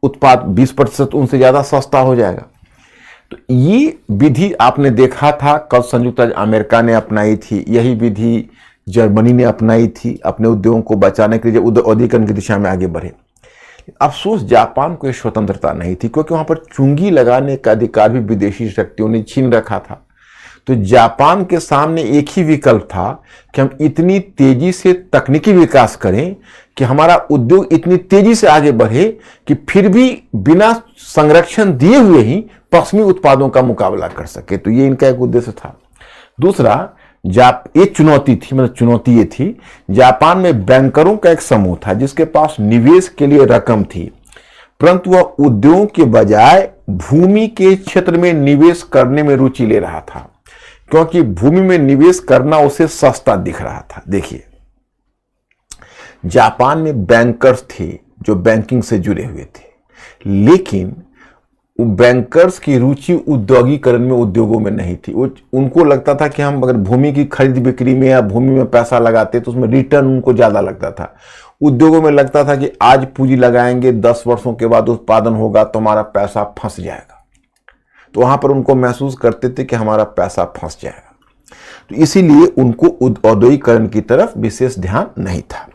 उत्पाद 20% उनसे ज्यादा सस्ता हो जाएगा। तो ये विधि आपने देखा था कल संयुक्त राज्य अमेरिका ने अपनाई थी, यही विधि जर्मनी ने अपनाई थी अपने उद्योगों को बचाने के लिए जब औद्योगिकरण की दिशा में आगे बढ़े। अफसोस जापान को स्वतंत्रता नहीं थी, क्योंकि वहां पर चुंगी लगाने का अधिकार भी विदेशी शक्तियों ने छीन रखा था। तो जापान के सामने एक ही विकल्प था कि हम इतनी तेजी से तकनीकी विकास करें कि हमारा उद्योग इतनी तेजी से आगे बढ़े कि फिर भी बिना संरक्षण दिए हुए ही पश्चिमी उत्पादों का मुकाबला कर सके। तो ये इनका एक उद्देश्य था। दूसरा, एक चुनौती थी, मतलब चुनौती ये थी, जापान में बैंकरों का एक समूह था जिसके पास निवेश के लिए रकम थी, परंतु वह उद्योगों के बजाय भूमि के क्षेत्र में निवेश करने में रुचि ले रहा था, क्योंकि भूमि में निवेश करना उसे सस्ता दिख रहा था। देखिए, जापान में बैंकर्स थे जो बैंकिंग से जुड़े हुए थे, लेकिन बैंकर्स की रुचि औद्योगिकरण में उद्योगों में नहीं थी। उनको लगता था कि हम अगर भूमि की खरीद बिक्री में या भूमि में पैसा लगाते तो उसमें रिटर्न उनको ज्यादा लगता था। उद्योगों में लगता था कि आज पूंजी लगाएंगे 10 वर्षों के बाद उत्पादन होगा तो हमारा पैसा फंस जाएगा। तो वहां पर उनको महसूस करते थे कि हमारा पैसा फंस जाएगा, तो इसीलिए उनको औद्योगिकरण की तरफ विशेष ध्यान नहीं था।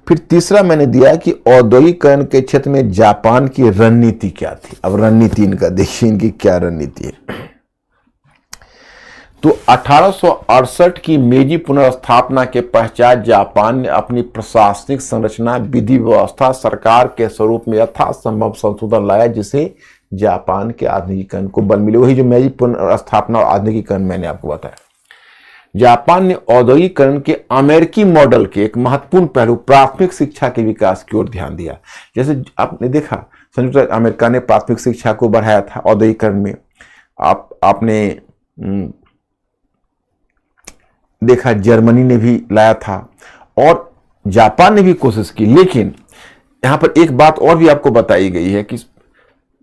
फिर तीसरा मैंने दिया कि औद्योगिकरण के क्षेत्र में जापान की रणनीति क्या थी। अब रणनीति इनका देखिए, इनकी क्या रणनीति है। तो 1868 की मेजी पुनर्स्थापना के पश्चात जापान ने अपनी प्रशासनिक संरचना, विधि व्यवस्था, सरकार के स्वरूप में यथासंभव संशोधन लाया, जिसे जापान के आधुनिकीकरण को बल मिले। वही जो मेजी पुनर्स्थापना और आधुनिकीकरण मैंने आपको बताया। जापान ने औद्योगिकरण के अमेरिकी मॉडल के एक महत्वपूर्ण पहलू प्राथमिक शिक्षा के विकास की ओर ध्यान दिया। जैसे आपने देखा संयुक्त राज्य अमेरिका ने प्राथमिक शिक्षा को बढ़ाया था औद्योगिकरण में, आपने देखा जर्मनी ने भी लाया था और जापान ने भी कोशिश की। लेकिन यहां पर एक बात और भी आपको बताई गई है कि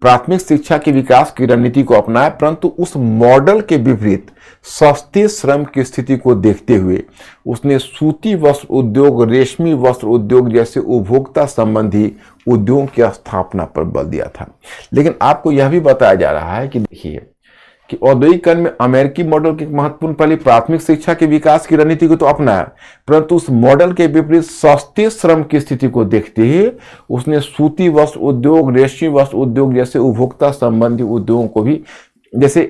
प्राथमिक शिक्षा के विकास की रणनीति को अपनाया, परंतु उस मॉडल के विपरीत सस्ते श्रम की स्थिति को देखते हुए उसने सूती वस्त्र उद्योग, रेशमी वस्त्र उद्योग जैसे उपभोक्ता संबंधी उद्योगों की स्थापना पर बल दिया था। लेकिन आपको यह भी बताया जा रहा है कि देखिए कि औद्योगिकरण में अमेरिकी मॉडल की महत्वपूर्ण पहली प्राथमिक शिक्षा के विकास की रणनीति को तो अपनाया, परंतु उस मॉडल के विपरीत सस्ते श्रम की स्थिति को देखते हुए उसने सूती वस्त्र उद्योग, रेशमी वस्त्र उद्योग जैसे उपभोक्ता संबंधी उद्योगों को भी जैसे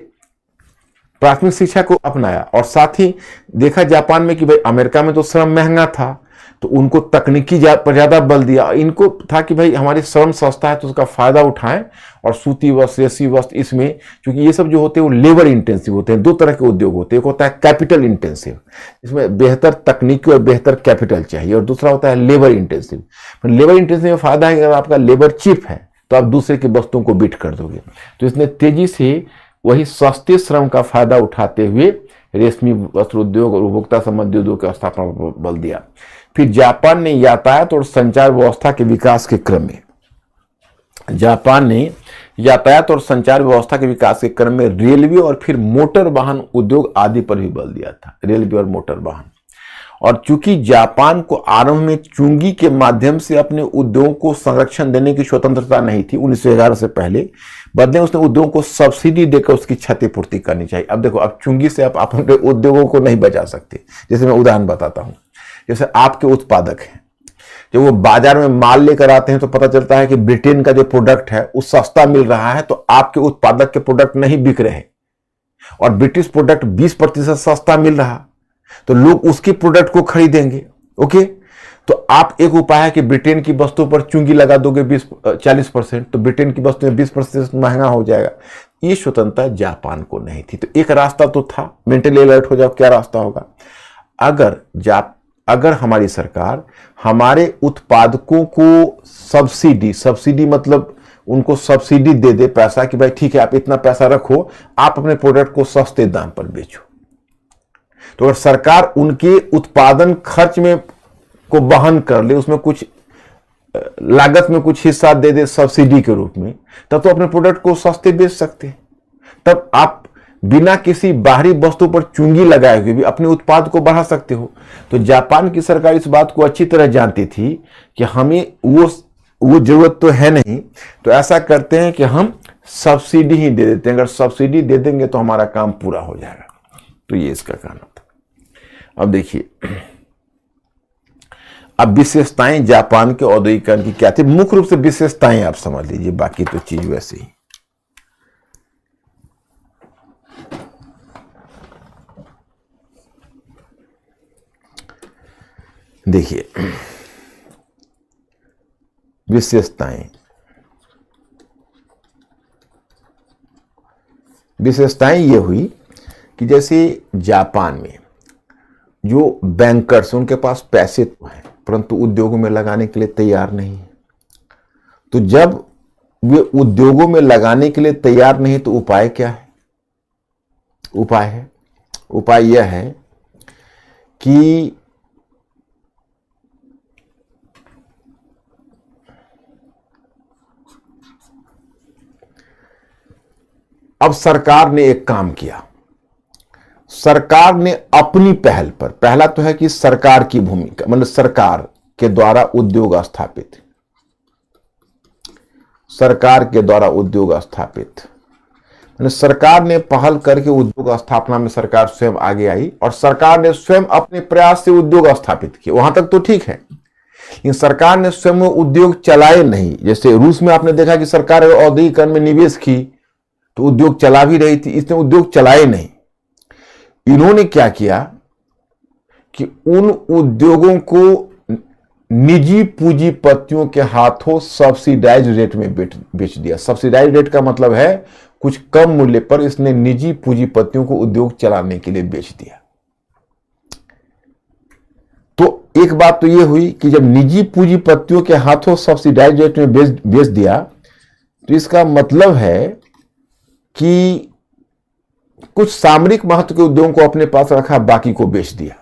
प्राथमिक शिक्षा को अपनाया। और साथ ही देखा जापान में कि भाई अमेरिका में तो श्रम महंगा था तो उनको तकनीकी पर ज्यादा बल दिया। इनको था कि भाई हमारे श्रम सस्ता है तो उसका फायदा उठाएं, और सूती वस्त्र, रेशमी वस्त्र, इसमें क्योंकि ये सब जो होते हैं वो लेबर इंटेंसिव होते हैं। दो तरह के उद्योग होते हैं, एक होता है कैपिटल इंटेंसिव, इसमें बेहतर तकनीकी और बेहतर कैपिटल चाहिए, और दूसरा होता है लेबर इंटेंसिव। लेबर इंटेंसिव में फायदा है कि अगर आपका लेबर चीप है तो आप दूसरे की वस्तुओं को बीट कर दोगे। तो इसने तेजी से वही सस्ते श्रम का फायदा उठाते हुए रेशमी वस्त्र उद्योग और उपभोक्ता संबंधी उद्योग की स्थापना पर बल दिया। फिर जापान ने यातायात और संचार व्यवस्था के विकास के क्रम में रेलवे और फिर मोटर वाहन उद्योग आदि पर भी बल दिया था। रेलवे और मोटर वाहन, और चूंकि जापान को आरंभ में चुंगी के माध्यम से अपने उद्योगों को संरक्षण देने की स्वतंत्रता नहीं थी 1911 से पहले, बदले उसने उद्योगों को सब्सिडी देकर उसकी क्षतिपूर्ति करनी चाहिए। अब देखो, अब चुंगी से आप अपने उद्योगों को नहीं बचा सकते। जैसे मैं उदाहरण बताता हूं, जैसे आपके उत्पादक हैं, जब वो बाजार में माल लेकर आते हैं तो पता चलता है कि ब्रिटेन का जो प्रोडक्ट है वो सस्ता मिल रहा है, तो आपके उत्पादक के प्रोडक्ट नहीं बिक रहे और ब्रिटिश प्रोडक्ट 20% सस्ता मिल रहा, तो लोग उसके प्रोडक्ट को खरीदेंगे। ओके, तो आप एक उपाय है कि ब्रिटेन की वस्तु पर चुंगी लगा दोगे 40%, तो ब्रिटेन की वस्तु में 20% महंगा हो जाएगा। ये स्वतंत्रता जापान को नहीं थी। तो एक रास्ता तो था, मेंटली अलर्ट हो जाओ, क्या रास्ता होगा? अगर हमारी सरकार हमारे उत्पादकों को सब्सिडी मतलब उनको सब्सिडी दे दे पैसा, कि भाई ठीक है आप इतना पैसा रखो, आप अपने प्रोडक्ट को सस्ते दाम पर बेचो। तो अगर सरकार उनके उत्पादन खर्च में को वहन कर ले, उसमें कुछ लागत में कुछ हिस्सा दे दे सब्सिडी के रूप में, तब तो अपने प्रोडक्ट को सस्ते बेच सकते हैं। तब आप बिना किसी बाहरी वस्तु पर चुंगी लगाए हुए भी अपने उत्पाद को बढ़ा सकते हो। तो जापान की सरकार इस बात को अच्छी तरह जानती थी कि हमें वो जरूरत तो है नहीं, तो ऐसा करते हैं कि हम सब्सिडी ही दे देते हैं। अगर सब्सिडी दे देंगे तो हमारा काम पूरा हो जाएगा। तो ये इसका कारण था। अब देखिए, अब विशेषताएं जापान के औद्योगिकरण की क्या थी? मुख्य रूप से विशेषताएं आप समझ लीजिए, बाकी तो चीज वैसे ही। देखिए, विशेषताएं ये हुई कि जैसे जापान में जो बैंकर्स, उनके पास पैसे तो हैं परंतु उद्योगों में लगाने के लिए तैयार नहीं है। तो जब वे उद्योगों में लगाने के लिए तैयार नहीं, तो उपाय क्या है? उपाय यह है कि अब सरकार ने एक काम किया। सरकार ने अपनी पहल पर, पहला तो है कि सरकार की भूमिका, मतलब सरकार के द्वारा उद्योग स्थापित, मतलब सरकार ने पहल करके उद्योग स्थापना में सरकार स्वयं आगे आई और सरकार ने स्वयं अपने प्रयास से उद्योग स्थापित किए। वहां तक तो ठीक है, लेकिन सरकार ने स्वयं उद्योग चलाए नहीं। जैसे रूस में आपने देखा कि सरकार औद्योगिकरण में निवेश की तो उद्योग चला भी रही थी, इसने उद्योग चलाए नहीं। इन्होंने क्या किया कि उन उद्योगों को निजी पूंजीपतियों के हाथों सब्सिडाइज रेट में बेच दिया। सब्सिडाइज रेट का मतलब है कुछ कम मूल्य पर इसने निजी पूंजीपतियों को उद्योग चलाने के लिए बेच दिया। तो एक बात तो यह हुई कि जब निजी पूंजीपतियों के हाथों सब्सिडाइज रेट में बेच दिया, तो इसका मतलब है कि कुछ सामरिक महत्व के उद्योगों को अपने पास रखा, बाकी को बेच दिया।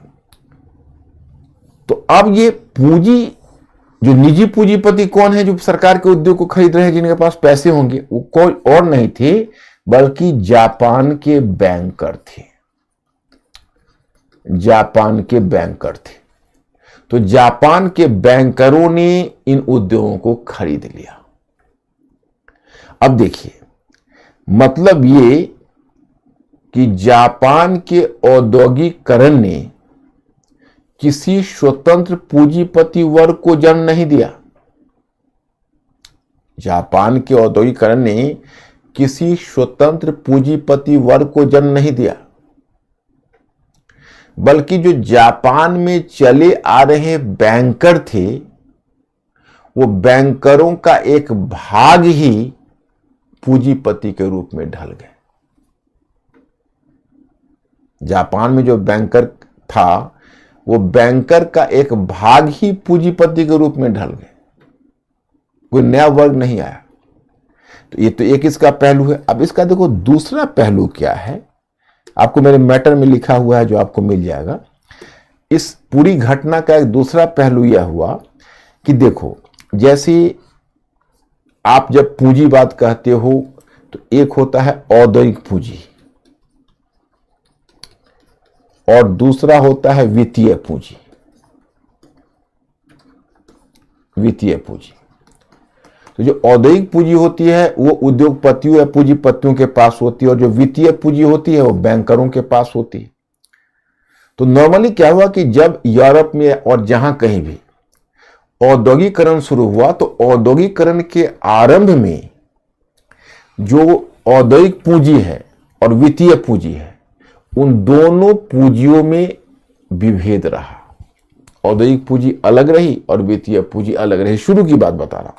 तो अब ये पूंजी, जो निजी पूंजीपति कौन है जो सरकार के उद्योग को खरीद रहे हैं, जिनके पास पैसे होंगे, वो कोई और नहीं थे बल्कि जापान के बैंकर थे। तो जापान के बैंकरों ने इन उद्योगों को खरीद लिया। अब देखिए, मतलब ये कि जापान के औद्योगिकरण ने किसी स्वतंत्र पूंजीपति वर्ग को जन्म नहीं दिया। जापान के औद्योगिकरण ने किसी स्वतंत्र पूंजीपति वर्ग को जन्म नहीं दिया, बल्कि जो जापान में चले आ रहे बैंकर थे, वो बैंकरों का एक भाग ही पूंजीपति के रूप में ढल गए। जापान में जो बैंकर था, वो बैंकर का एक भाग ही पूंजीपति के रूप में ढल गए, कोई नया वर्ग नहीं आया। तो ये तो एक इसका पहलू है। अब इसका देखो दूसरा पहलू क्या है, आपको मेरे मैटर में लिखा हुआ है जो आपको मिल जाएगा। इस पूरी घटना का एक दूसरा पहलू यह हुआ कि देखो, जैसे आप जब पूंजीवाद कहते हो तो एक होता है औद्योगिक पूंजी और दूसरा होता है वित्तीय पूंजी। वित्तीय पूंजी। तो जो औद्योगिक पूंजी होती है वो उद्योगपतियों या पूंजीपतियों के पास होती है, और जो वित्तीय पूंजी होती है वो बैंकरों के पास होती है। तो नॉर्मली क्या हुआ कि जब यूरोप में और जहां कहीं भी औद्योगिकरण शुरू हुआ, तो औद्योगिकरण के आरंभ में जो औद्योगिक पूंजी है और वित्तीय पूंजी है, उन दोनों पूंजियों में विभेद रहा। औद्योगिक पूंजी अलग रही और वित्तीय पूंजी अलग रही। शुरू की बात बता रहा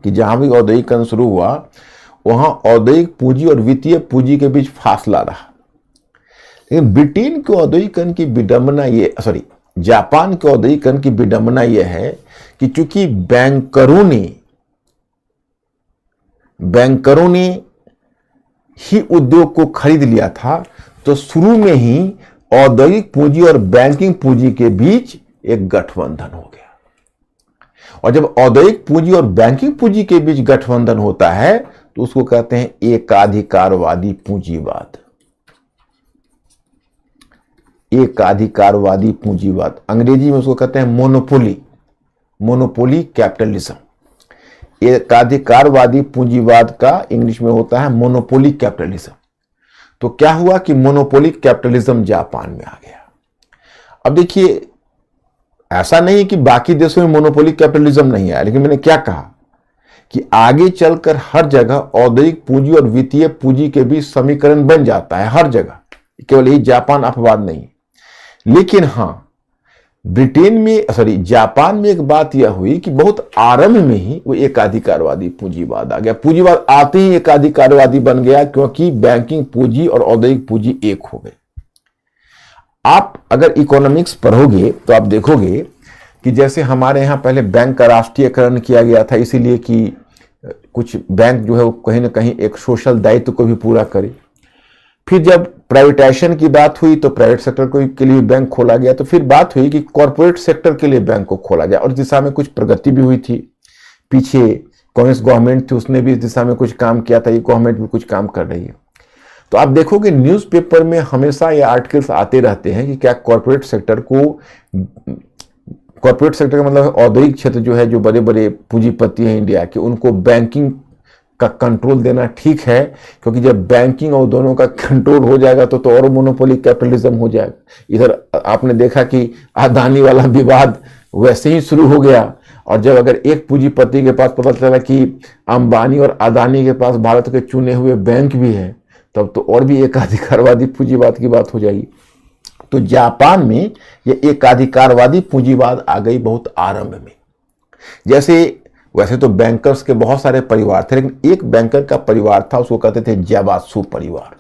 कि जहां भी औद्योगिकरण शुरू हुआ वहां औद्योगिक पूंजी और वित्तीय पूंजी के बीच फासला रहा। लेकिन ब्रिटेन के औद्योगिकरण की विडंबना ये, जापान के औद्योगिकरण की विडंबना यह है कि चूंकि बैंकरों ने ही उद्योग को खरीद लिया था, तो शुरू में ही औद्योगिक पूंजी और बैंकिंग पूंजी के बीच एक गठबंधन हो गया। और जब औद्योगिक पूंजी और बैंकिंग पूंजी के बीच गठबंधन होता है तो उसको कहते हैं एकाधिकारवादी पूंजीवाद। एकाधिकारवादी पूंजीवाद, अंग्रेजी में उसको कहते हैं मोनोपोली कैपिटलिज्म। एकाधिकारवादी पूंजीवाद का इंग्लिश में होता है मोनोपोली कैपिटलिज्म। तो क्या हुआ कि मोनोपोली कैपिटलिज्म जापान में आ गया। अब देखिए, ऐसा नहीं कि बाकी देशों में मोनोपोली कैपिटलिज्म नहीं आया, लेकिन मैंने क्या कहा कि आगे चलकर हर जगह औद्योगिक पूंजी और वित्तीय पूंजी के बीच समीकरण बन जाता है, हर जगह, केवल यही जापान अपवाद नहीं। लेकिन हां, जापान में एक बात यह हुई कि बहुत आरंभ में ही वो एकाधिकारवादी पूंजीवाद आ गया। पूंजीवाद आते ही एकाधिकारवादी बन गया, क्योंकि बैंकिंग पूंजी और औद्योगिक पूंजी एक हो गए। आप अगर इकोनॉमिक्स पढ़ोगे तो आप देखोगे कि जैसे हमारे यहां पहले बैंक का राष्ट्रीयकरण किया गया था, इसीलिए कि कुछ बैंक जो है वो कहीं ना कहीं एक सोशल दायित्व को भी पूरा करे। फिर जब प्राइवेटाइजेशन की बात हुई तो प्राइवेट सेक्टर के लिए बैंक खोला गया। तो फिर बात हुई कि कॉर्पोरेट सेक्टर के लिए बैंक को खोला गया, और इस दिशा में कुछ प्रगति भी हुई थी। पीछे कांग्रेस गवर्नमेंट थी, उसने भी इस दिशा में कुछ काम किया था, ये गवर्नमेंट भी कुछ काम कर रही है। तो आप देखोगे न्यूज़पेपर में हमेशा ये आर्टिकल्स आते रहते हैं कि क्या कॉर्पोरेट सेक्टर का मतलब औद्योगिक क्षेत्र जो है, जो बड़े बड़े पूंजीपति हैं इंडिया के, उनको बैंकिंग का कंट्रोल देना ठीक है, क्योंकि जब बैंकिंग और दोनों का कंट्रोल हो जाएगा तो और मोनोपोली कैपिटलिज्म हो जाएगा। इधर आपने देखा कि अदानी वाला विवाद वैसे ही शुरू हो गया, और जब अगर एक पूंजीपति के पास पता चला कि अंबानी और अदानी के पास भारत के चुने हुए बैंक भी हैं, तब तो और भी एकाधिकारवादी पूंजीवाद की बात हो जाएगी। तो जापान में ये एकाधिकारवादी पूंजीवाद आ गई बहुत आरंभ में। वैसे तो बैंकर्स के बहुत सारे परिवार थे, लेकिन एक बैंकर का परिवार था, उसको कहते थे ज़ाबात्सु परिवार।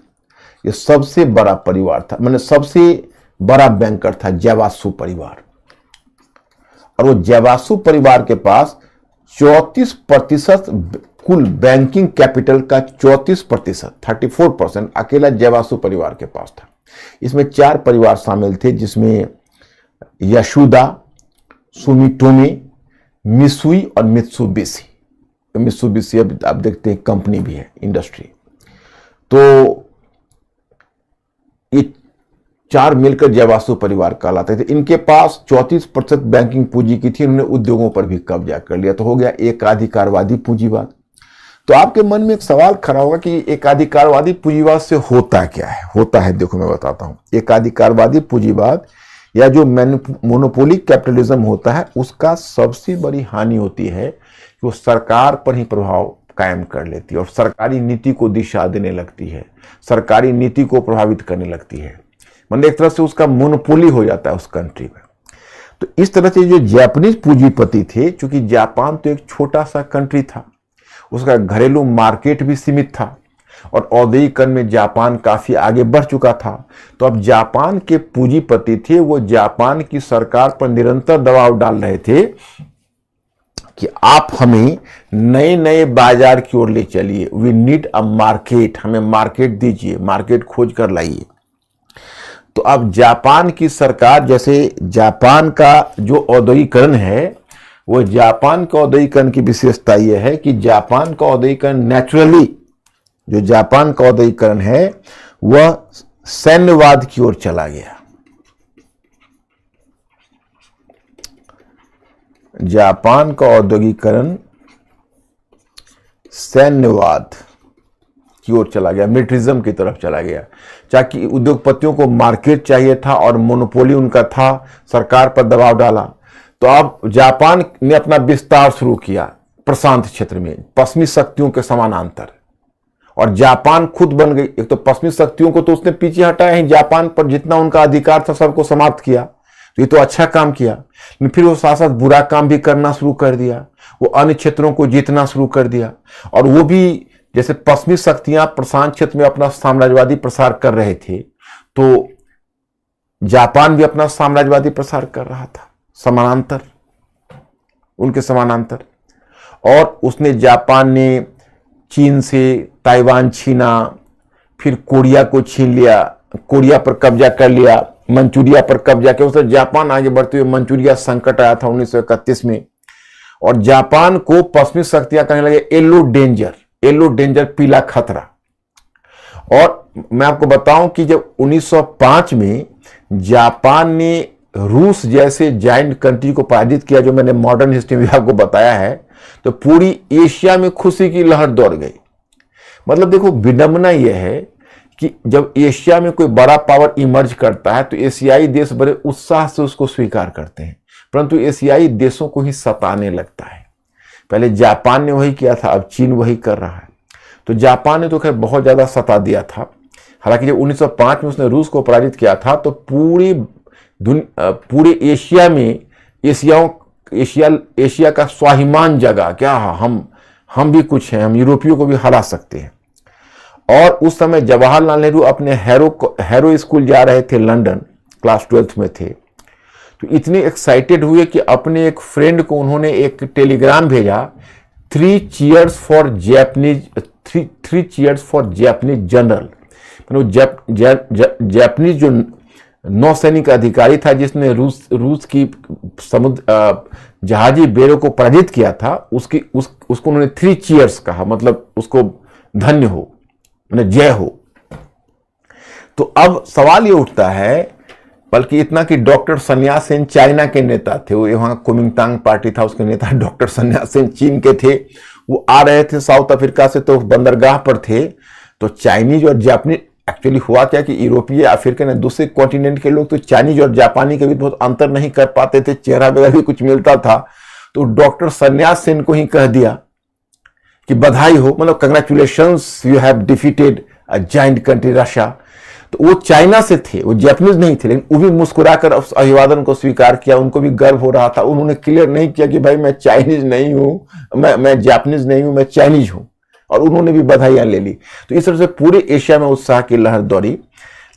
ये सबसे बड़ा परिवार था, मतलब सबसे बड़ा बैंकर था ज़ाबात्सु परिवार। और वो ज़ाबात्सु परिवार के पास 34% कुल बैंकिंग कैपिटल का 34% अकेला ज़ाबात्सु परिवार के पास था। इसमें 4 परिवार शामिल थे, जिसमें यशुदा, सुमिटोमी, मित्सुई और मित्सुबिशी अब आप देखते हैं कंपनी भी है, इंडस्ट्री। तो ये 4 मिलकर ज़ाबात्सु परिवार कहलाते थे। इनके पास 34% बैंकिंग पूंजी की थी, इन्होंने उद्योगों पर भी कब्जा कर लिया। तो हो गया एकाधिकारवादी पूंजीवाद। तो आपके मन में एक सवाल खड़ा होगा कि एकाधिकारवादी पूंजीवाद से होता क्या है? होता है, देखो मैं बताता हूं। एकाधिकारवादी पूंजीवाद या जो मोनोपोली कैपिटलिज्म होता है, उसका सबसे बड़ी हानि होती है कि वो सरकार पर ही प्रभाव कायम कर लेती है और सरकारी नीति को दिशा देने लगती है, सरकारी नीति को प्रभावित करने लगती है। मतलब एक तरह से उसका मोनोपोली हो जाता है उस कंट्री में। तो इस तरह से जो जापानीज पूंजीपति थे, चूंकि जापान तो एक छोटा सा कंट्री था, उसका घरेलू मार्केट भी सीमित था और औद्योगिकरण में जापान काफी आगे बढ़ चुका था। तो अब जापान के पूंजीपति थे, वो जापान की सरकार पर निरंतर दबाव डाल रहे थे कि आप हमें नए नए बाजार की ओर ले चलिए, वी नीड अ मार्केट, हमें मार्केट दीजिए, मार्केट खोज कर लाइए। तो अब जापान की सरकार, जैसे जापान का जो औद्योगिकरण है, वो जापान के औद्योगिकरण की विशेषता यह है कि जापान का औद्योगिकरण नेचुरली, जो जापान का औद्योगिकरण है वह सैन्यवाद की ओर चला गया। जापान का औद्योगिकरण सैन्यवाद की ओर चला गया, मिलिट्रिज्म की तरफ चला गया। चाहे उद्योगपतियों को मार्केट चाहिए था और मोनोपोली उनका था, सरकार पर दबाव डाला। तो अब जापान ने अपना विस्तार शुरू किया प्रशांत क्षेत्र में पश्चिमी शक्तियों के समानांतर, और जापान खुद बन गई। एक तो पश्चिमी शक्तियों को तो उसने पीछे हटाया ही, जापान पर जितना उनका अधिकार था सबको समाप्त किया, तो ये तो अच्छा काम किया। लेकिन फिर वो साथ साथ बुरा काम भी करना शुरू कर दिया, वो अन्य क्षेत्रों को जीतना शुरू कर दिया। और वो भी जैसे पश्चिमी शक्तियां प्रशांत क्षेत्र में अपना साम्राज्यवादी प्रसार कर रहे थे, तो जापान भी अपना साम्राज्यवादी प्रसार कर रहा था समानांतर, उनके समानांतर। और उसने जापान ने चीन से ताइवान छीना, फिर कोरिया को छीन लिया, कोरिया पर कब्जा कर लिया, मंचूरिया पर कब्जा किया। उससे जापान आगे बढ़ते हुए मंचूरिया संकट आया था 1931 में, और जापान को पश्चिमी शक्तियां कहने लगे येलो डेंजर, पीला खतरा। और मैं आपको बताऊं कि जब 1905 में जापान ने रूस जैसे जाइंट कंट्री को पराजित किया, जो मैंने मॉडर्न हिस्ट्री में आपको बताया है, तो पूरी एशिया में खुशी की लहर दौड़ गई। मतलब देखो, विडंबना यह है कि जब एशिया में कोई बड़ा पावर इमर्ज करता है तो एशियाई देश बड़े उत्साह से उसको स्वीकार करते हैं, परंतु एशियाई देशों को ही सताने लगता है। पहले जापान ने वही किया था, अब चीन वही कर रहा है। तो जापान ने तो खैर बहुत ज्यादा सता दिया था। हालांकि जब 1905 में उसने रूस को पराजित किया था तो पूरे एशिया में एशिया का स्वाभिमान जगा, क्या हम भी कुछ हैं, हम यूरोपियों को भी हरा सकते हैं। और उस समय जवाहरलाल नेहरू अपने हैरो स्कूल जा रहे थे, लंदन, क्लास 12th में थे। तो इतने एक्साइटेड हुए कि अपने एक फ्रेंड को उन्होंने एक टेलीग्राम भेजा, 3 cheers for Japanese general. Japanese जो नौसैनिक अधिकारी था जिसने रूस की समुद्र जहाजी बेड़ों को पराजित किया था, उसको उन्होंने 3 cheers कहा, मतलब उसको धन्य हो, जय हो। तो अब सवाल ये उठता है, बल्कि इतना कि डॉक्टर सन्यास सेन चाइना के नेता थे, वो वहां कुमिंगतांग पार्टी था, उसके नेता डॉक्टर सन्यास सेन चीन के थे। वो आ रहे थे साउथ अफ्रीका से, तो बंदरगाह पर थे। तो चाइनीज और जापानी, एक्चुअली हुआ क्या कि यूरोपीय, अफ्रीकन, दूसरे कॉन्टिनेंट के लोग तो चाइनीज और जापानी के बीच बहुत अंतर नहीं कर पाते थे, चेहरा वगैरह भी कुछ मिलता था। तो डॉक्टर सन्यास सेन को ही कह दिया कि बधाई हो, मतलब congratulations, you have defeated a giant country Russia. तो वो चाइना से थे, वो जापानीज नहीं थे, लेकिन वो भी मुस्कुराकर उस अभिवादन को स्वीकार किया। उनको भी गर्व हो रहा था। उन्होंने क्लियर नहीं किया कि भाई मैं चाइनीज नहीं हूं, मैं जापानीज नहीं हूं, मैं चाइनीज हूं, और उन्होंने भी बधाइयां ले ली। तो इस तरह से पूरे एशिया में उत्साह की लहर दौड़ी।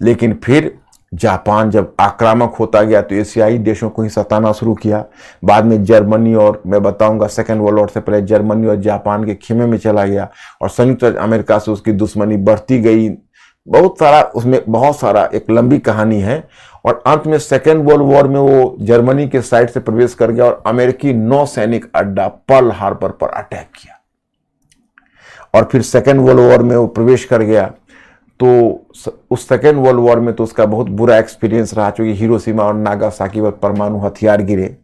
लेकिन फिर जापान जब आक्रामक होता गया तो एशियाई देशों को ही सताना शुरू किया। बाद में जर्मनी, और मैं बताऊंगा सेकेंड वर्ल्ड वॉर से पहले जर्मनी और जापान के खेमे में चला गया, और संयुक्त अमेरिका से उसकी दुश्मनी बढ़ती गई। उसमें बहुत सारा एक लंबी कहानी है। और अंत में सेकेंड वर्ल्ड वॉर में वो जर्मनी के साइड से प्रवेश कर गया और अमेरिकी नौसैनिक अड्डा पर्ल हार्बर पर अटैक किया। और फिर सेकेंड वर्ल्ड वॉर में वो प्रवेश कर गया। तो उस सेकेंड वर्ल्ड वॉर में तो उसका बहुत बुरा एक्सपीरियंस रहा, क्योंकि हिरोशिमा और नागासाकी पर परमाणु हथियार गिरे।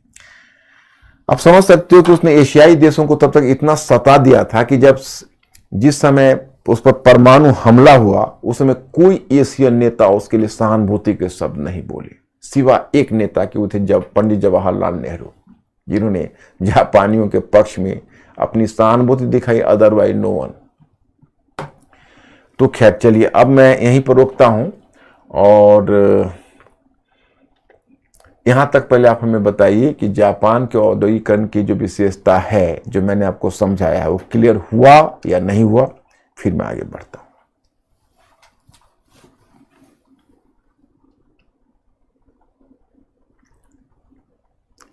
आप समझ सकते हो कि उसने एशियाई देशों को तब तक इतना सता दिया था कि जिस समय उस पर परमाणु हमला हुआ, उस समय कोई एशियन नेता उसके लिए सहानुभूति के शब्द नहीं बोले, सिवा एक नेता के, वो थे पंडित जवाहरलाल नेहरू, जिन्होंने जापानियों के पक्ष में अपनी सहानुभूति दिखाई, अदरवाइज नो वन। तो खैर चलिए, अब मैं यहीं पर रोकता हूं, और यहां तक पहले आप हमें बताइए कि जापान के औद्योगिकरण की जो विशेषता है, जो मैंने आपको समझाया है, वो क्लियर हुआ या नहीं हुआ, फिर मैं आगे बढ़ता हूं।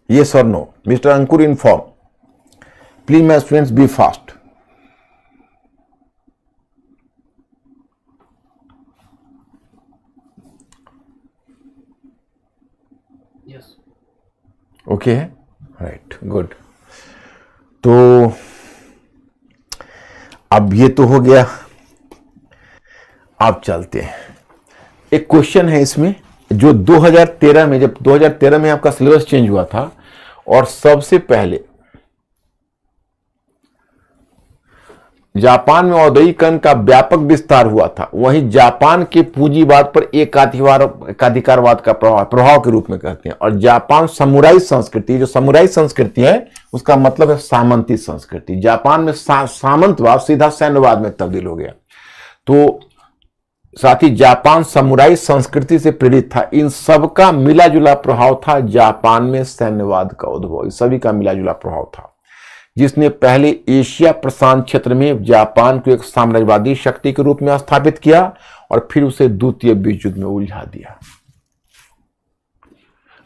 Yes or no? Mr. Ankur inform. Please my students be fast. Yes. Okay, right, good. तो अब ये तो हो गया, आप चलते हैं। एक क्वेश्चन है इसमें, जो 2013 में, जब 2013 में आपका सिलेबस चेंज हुआ था, और सबसे पहले जापान में औद्योगिकरण का व्यापक विस्तार हुआ था। वहीं जापान के पूंजीवाद पर एकाधिकारवाद का प्रभाव के रूप में कहते हैं। और जापान समुराई संस्कृति, जो समुराई संस्कृति है उसका मतलब है सामंती संस्कृति। जापान में सामंतवाद सीधा सैन्यवाद में तब्दील हो गया। तो साथ ही जापान समुराई संस्कृति से प्रेरित था। इन सब का मिला जुला प्रभाव था जापान में सैन्यवाद का उद्भव। इस सभी का मिला जुला प्रभाव था, जिसने पहले एशिया प्रशांत क्षेत्र में जापान को एक साम्राज्यवादी शक्ति के रूप में स्थापित किया और फिर उसे द्वितीय विश्व युद्ध में उलझा दिया।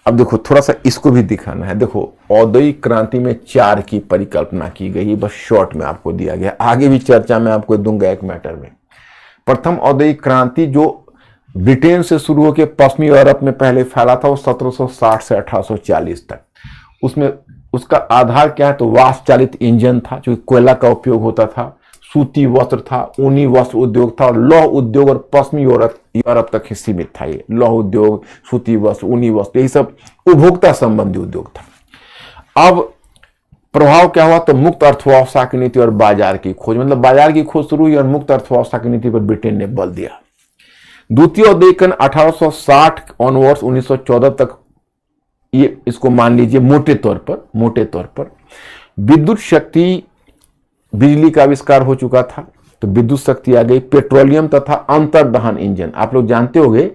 अब देखो थोड़ा सा इसको भी दिखाना है। देखो औद्योगिक क्रांति में 4 की परिकल्पना की गई, बस शॉर्ट में आपको दिया गया। आगे भी चर्चा में आपको दूंगा एक मैटर में। प्रथम औद्योगिक क्रांति जो ब्रिटेन से शुरू होकर पश्चिमी यूरोप में पहले फैला था वो 1760 से 1840 तक। उसमें उसका आधार क्या है तो वाष्प चालित इंजन था, जो कोयला का उपयोग होता था, सूती वस्त्र था, ऊनी वस्त्र उद्योग था और लौह उद्योग और पश्चिमी यूरोप तक ही सीमित था। ये लौह उद्योग, सूती वस्त्र, ऊनी वस्त्र, यही सब उपभोक्ता संबंधी उद्योग था। अब प्रभाव क्या हुआ तो मुक्त अर्थव्यवस्था की नीति और बाजार की खोज, मतलब बाजार की खोज शुरू हुई और मुक्त अर्थव्यवस्था की नीति पर ब्रिटेन ने बल दिया। द्वितीय औद्योगिकरण 1860 ऑनवर्ड्स 1914 तक, ये इसको मान लीजिए मोटे तौर पर विद्युत शक्ति, बिजली का आविष्कार हो चुका था, तो विद्युत शक्ति आ गई। पेट्रोलियम तथा अंतर्दहन इंजन, आप लोग जानते होंगे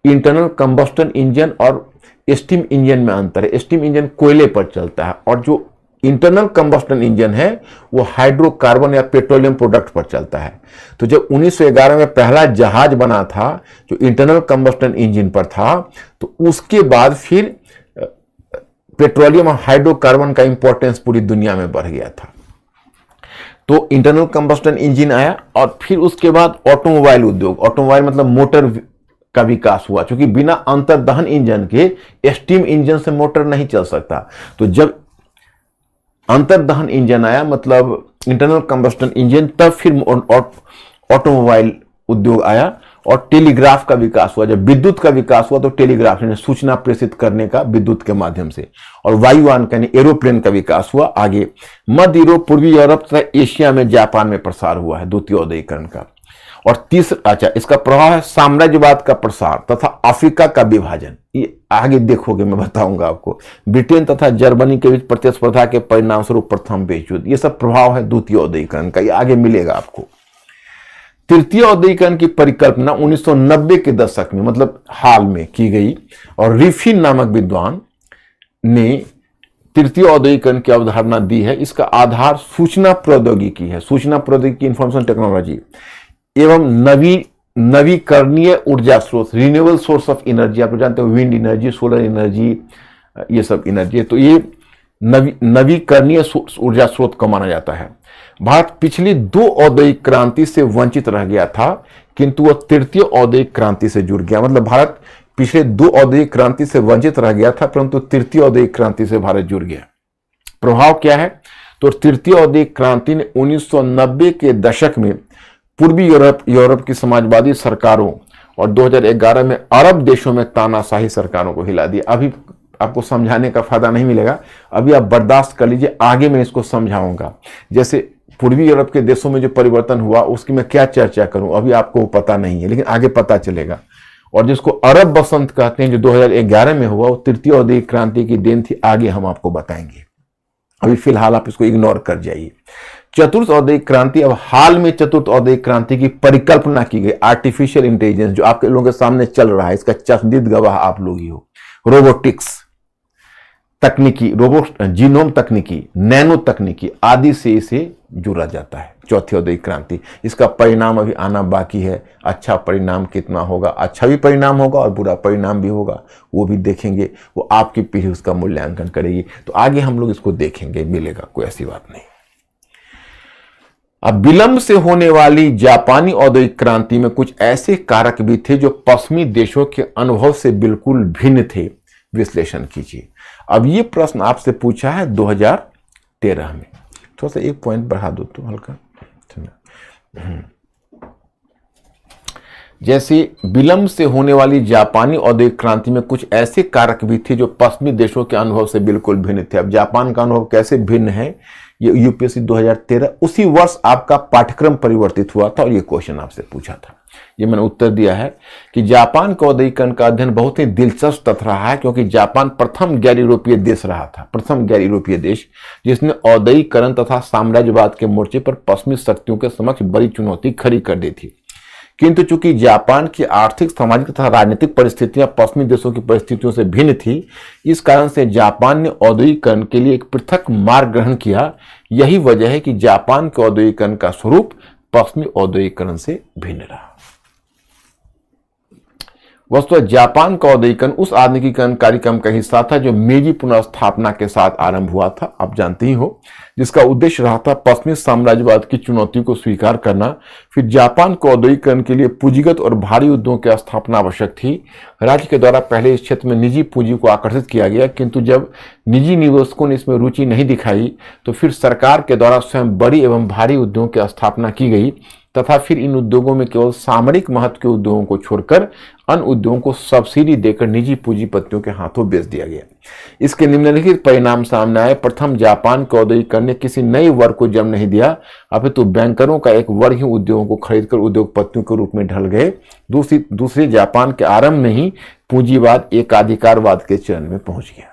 इंटरनल कंबस्टन इंजन और स्टीम इंजन में अंतर है। स्टीम इंजन कोयले पर चलता है और जो इंटरनल कंबस्टन इंजन है वो हाइड्रोकार्बन या पेट्रोलियम प्रोडक्ट पर चलता है। तो जब 1911 में पहला जहाज बना था जो इंटरनल कंबस्टन इंजन पर था, तो उसके बाद फिर पेट्रोलियम और हाइड्रोकार्बन का इंपॉर्टेंस पूरी दुनिया में बढ़ गया था। तो इंटरनल कंबस्टन इंजन आया और फिर उसके बाद ऑटोमोबाइल उद्योग, ऑटोमोबाइल मतलब मोटर का विकास हुआ, क्योंकि बिना अंतर्दहन इंजन के स्टीम इंजन से मोटर नहीं चल सकता। तो जब अंतर्दहन इंजन आया, मतलब इंटरनल कंबस्टन इंजन, तब फिर ऑटोमोबाइल उद्योग आया और टेलीग्राफ का विकास हुआ। जब विद्युत का विकास हुआ तो टेलीग्राफ यानी सूचना प्रेषित करने का विद्युत के माध्यम से, और वायुयान यानी एरोप्लेन का विकास हुआ। आगे मध्य यूरोप, पूर्वी यूरोप तथा एशिया में जापान में प्रसार हुआ है द्वितीय औद्योगिकरण का। और तीसरा, इसका प्रभाव है साम्राज्यवाद का प्रसार तथा अफ्रीका का विभाजन। ये आगे देखोगे, मैं बताऊंगा आपको। ब्रिटेन तथा जर्मनी के बीच प्रतिस्पर्धा के परिणाम स्वरूप प्रथम विश्व युद्ध, ये सब प्रभाव है द्वितीय औद्योगिकरण का, ये आगे मिलेगा आपको। तृतीय औद्योगिकरण की परिकल्पना 1990 के दशक में, मतलब हाल में की गई, और रिफिन नामक विद्वान ने तृतीय औद्योगिकरण की अवधारणा दी है। इसका आधार सूचना प्रौद्योगिकी है, सूचना प्रौद्योगिकी, इंफॉर्मेशन टेक्नोलॉजी एवं नवीकरणीय ऊर्जा स्रोत, रिन्यूएबल सोर्स ऑफ एनर्जी। आप लोग जानते हो विंड एनर्जी, सोलर एनर्जी, ये सब एनर्जी है। तो ये नवीकरणीय ऊर्जा स्रोत को माना जाता है। भारत पिछली 2 औद्योगिक क्रांति से वंचित रह गया था, किंतु वह तृतीय औद्योगिक क्रांति से जुड़ गया। मतलब भारत पिछले 2 औद्योगिक क्रांति से वंचित रह गया था, परंतु तृतीय औद्योगिक क्रांति से भारत जुड़ गया। प्रभाव क्या है तो तृतीय औद्योगिक क्रांति ने 1990 के दशक में पूर्वी यूरोप की समाजवादी सरकारों और 2011 में अरब देशों में तानाशाही सरकारों को हिला दिया। अभी आपको समझाने का फायदा नहीं मिलेगा, अभी आप बर्दाश्त कर लीजिए, आगे मैं इसको समझाऊंगा। जैसे पूर्वी यूरोप के देशों में जो परिवर्तन हुआ उसकी मैं क्या चर्चा करूं, अभी आपको पता नहीं है, लेकिन आगे पता चलेगा। और जिसको अरब बसंत कहते हैं, जो 2011 में हुआ, वो तृतीय औद्योगिक क्रांति की देन थी। आगे हम आपको बताएंगे, अभी फिलहाल आप इसको इग्नोर कर जाइए। चतुर्थ औद्योगिक क्रांति, अब हाल में चतुर्थ औद्योगिक क्रांति की परिकल्पना की गई। आर्टिफिशियल इंटेलिजेंस जो आपके लोगों के सामने चल रहा है, इसका चश्मदीद गवाह आप लोग ही हो। रोबोटिक्स तकनीकी, रोबोट जीनोम तकनीकी, नैनो तकनीकी आदि से इसे जुड़ा जाता है चौथी औद्योगिक क्रांति। इसका परिणाम अभी आना बाकी है। अच्छा परिणाम कितना होगा, अच्छा भी परिणाम होगा और बुरा परिणाम भी होगा, वो भी देखेंगे। वो आपकी पीढ़ी उसका मूल्यांकन करेगी। तो आगे हम लोग इसको देखेंगे, मिलेगा, कोई ऐसी बात नहीं। अब विलंब से होने वाली जापानी औद्योगिक क्रांति में कुछ ऐसे कारक भी थे जो पश्चिमी देशों के अनुभव से बिल्कुल भिन्न थे। विश्लेषण कीजिए। अब ये प्रश्न आपसे पूछा है 2013 में। थोड़ा सा एक पॉइंट बढ़ा दो तो हल्का। जैसे विलंब से होने वाली जापानी औद्योगिक क्रांति में कुछ ऐसे कारक भी थे जो पश्चिमी देशों के अनुभव से बिल्कुल भिन्न थे। अब जापान का अनुभव कैसे भिन्न है, ये यूपीएससी 2013 उसी वर्ष आपका पाठ्यक्रम परिवर्तित हुआ था और ये क्वेश्चन आपसे पूछा था। ये मैंने उत्तर दिया है कि जापान का औद्योगिकरण का अध्ययन बहुत ही दिलचस्प तथ्य रहा है, क्योंकि जापान प्रथम गैर यूरोपीय देश रहा था, प्रथम गैर यूरोपीय देश जिसने औद्योगिकरण तथा साम्राज्यवाद के मोर्चे पर पश्चिमी शक्तियों के समक्ष बड़ी चुनौती खड़ी कर दी थी। किंतु चूंकि जापान की आर्थिक, सामाजिक तथा राजनीतिक परिस्थितियां पश्चिमी देशों की परिस्थितियों से भिन्न थी, इस कारण से जापान ने औद्योगिकरण के लिए एक पृथक मार्ग ग्रहण किया। यही वजह है कि जापान के औद्योगिकरण का स्वरूप पश्चिमी औद्योगिकरण से भिन्न रहा। वस्तुतः जापान का औद्योगिकरण उस आधुनिकीकरण कार्यक्रम का हिस्सा था जो मेजी पुनर्स्थापना के साथ आरंभ हुआ था, आप जानते ही हो, जिसका उद्देश्य रहा था पश्चिमी साम्राज्यवाद की चुनौती को स्वीकार करना। फिर जापान को औद्योगिकरण के लिए पूंजीगत और भारी उद्योगों की स्थापना आवश्यक थी। राज्य के द्वारा पहले इस क्षेत्र में निजी पूंजी को आकर्षित किया गया, किंतु जब निजी निवेशकों ने इसमें रुचि नहीं दिखाई तो फिर सरकार के द्वारा स्वयं बड़ी एवं भारी उद्योगों की स्थापना की गई तथा फिर इन उद्योगों में केवल सामरिक महत्व के उद्योगों को छोड़कर अन्य उद्योगों को सब्सिडी देकर निजी पूंजीपतियों के हाथों बेच दिया गया। इसके निम्नलिखित परिणाम सामने आए। प्रथम, जापान के औद्योगिकरण ने किसी नए वर्ग को जन्म नहीं दिया, अपितु बैंकरों का एक वर्ग ही उद्योगों को खरीदकर उद्योगपतियों के रूप में ढल गए। दूसरे जापान के आरंभ में ही पूंजीवाद एकाधिकारवाद के चरण में पहुंच गया।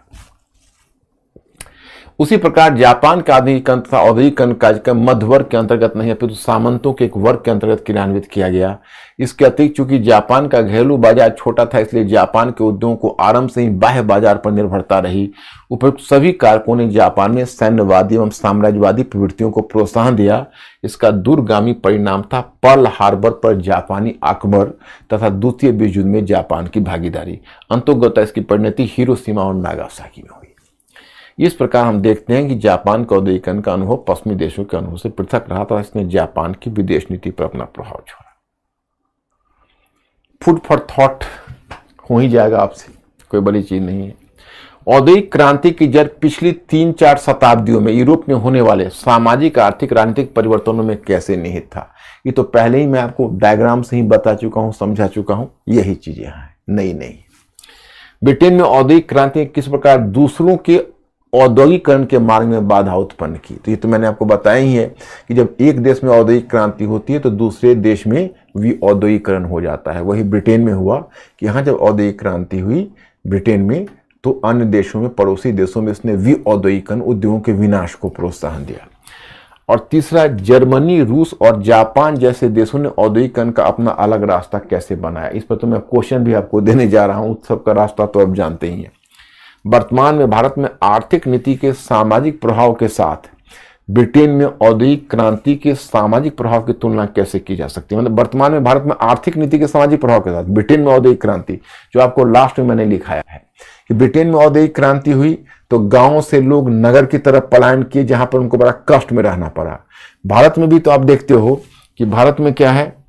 उसी प्रकार जापान का आधुनिकीकरण तथा औद्योगिकरण कार्यक्रम मध्य वर्ग के अंतर्गत नहीं अपितु सामंतों के एक वर्ग के अंतर्गत क्रियान्वित किया गया। इसके अतिरिक्त चूंकि जापान का घरेलू बाजार छोटा था, इसलिए जापान के उद्योगों को आरंभ से ही बाह्य बाजार पर निर्भरता रही। उपयुक्त सभी कारकों ने जापान में सैन्यवादी एवं साम्राज्यवादी प्रवृत्तियों को प्रोत्साहन दिया। इसका दूरगामी परिणाम था पर्ल हार्बर पर जापानी आक्रमण तथा द्वितीय विश्व युद्ध में जापान की भागीदारी। अंततोगत्वा इसकी परिणति हिरोशिमा और नागासाकी में हुई। इस प्रकार हम देखते हैं कि जापान का औद्योगिकरण का अनुभव पश्चिमी देशों के अनुभव से पृथक रहा था। इसने जापान की विदेश नीति पर अपना प्रभाव छोड़ा। फूड फॉर थॉट हो ही जाएगा आपसे, कोई बड़ी चीज नहीं है। औद्योगिक क्रांति की जड़ पिछली 3-4 शताब्दियों में यूरोप में होने वाले सामाजिक, आर्थिक, राजनीतिक परिवर्तनों में कैसे निहित था, ये तो पहले ही मैं आपको डायग्राम से ही बता चुका हूं, समझा चुका हूं। यही चीजें हैं, नई नई। ब्रिटेन में औद्योगिक क्रांति किस प्रकार दूसरों के औद्योगिकरण के मार्ग में बाधा उत्पन्न की, तो ये तो मैंने आपको बताया ही है कि जब एक देश में औद्योगिक क्रांति होती है तो दूसरे देश में भी औद्योगिकरण हो जाता है। वही ब्रिटेन में हुआ कि यहाँ जब औद्योगिक क्रांति हुई ब्रिटेन में, तो अन्य देशों में, पड़ोसी देशों में इसने विऔद्योगिकरण, उद्योगों के विनाश को प्रोत्साहन दिया। और तीसरा, जर्मनी, रूस और जापान जैसे देशों ने औद्योगिकरण का अपना अलग रास्ता कैसे बनाया, इस पर तो मैं क्वेश्चन भी आपको देने जा रहा हूँ। उत्सव का रास्ता तो आप जानते ही हैं। वर्तमान में भारत में आर्थिक नीति के सामाजिक प्रभाव के साथ ब्रिटेन में औद्योगिक क्रांति के सामाजिक प्रभाव की तुलना कैसे की जा सकती है। मतलब वर्तमान में भारत में आर्थिक नीति के सामाजिक प्रभाव के साथ ब्रिटेन में औद्योगिक क्रांति, जो आपको लास्ट में मैंने लिखाया है कि ब्रिटेन में औद्योगिक क्रांति हुई तो गांवों से लोग नगर की तरफ पलायन किए, जहां पर उनको बड़ा कष्ट में रहना पड़ा। भारत में भी तो आप देखते हो कि भारत में क्या है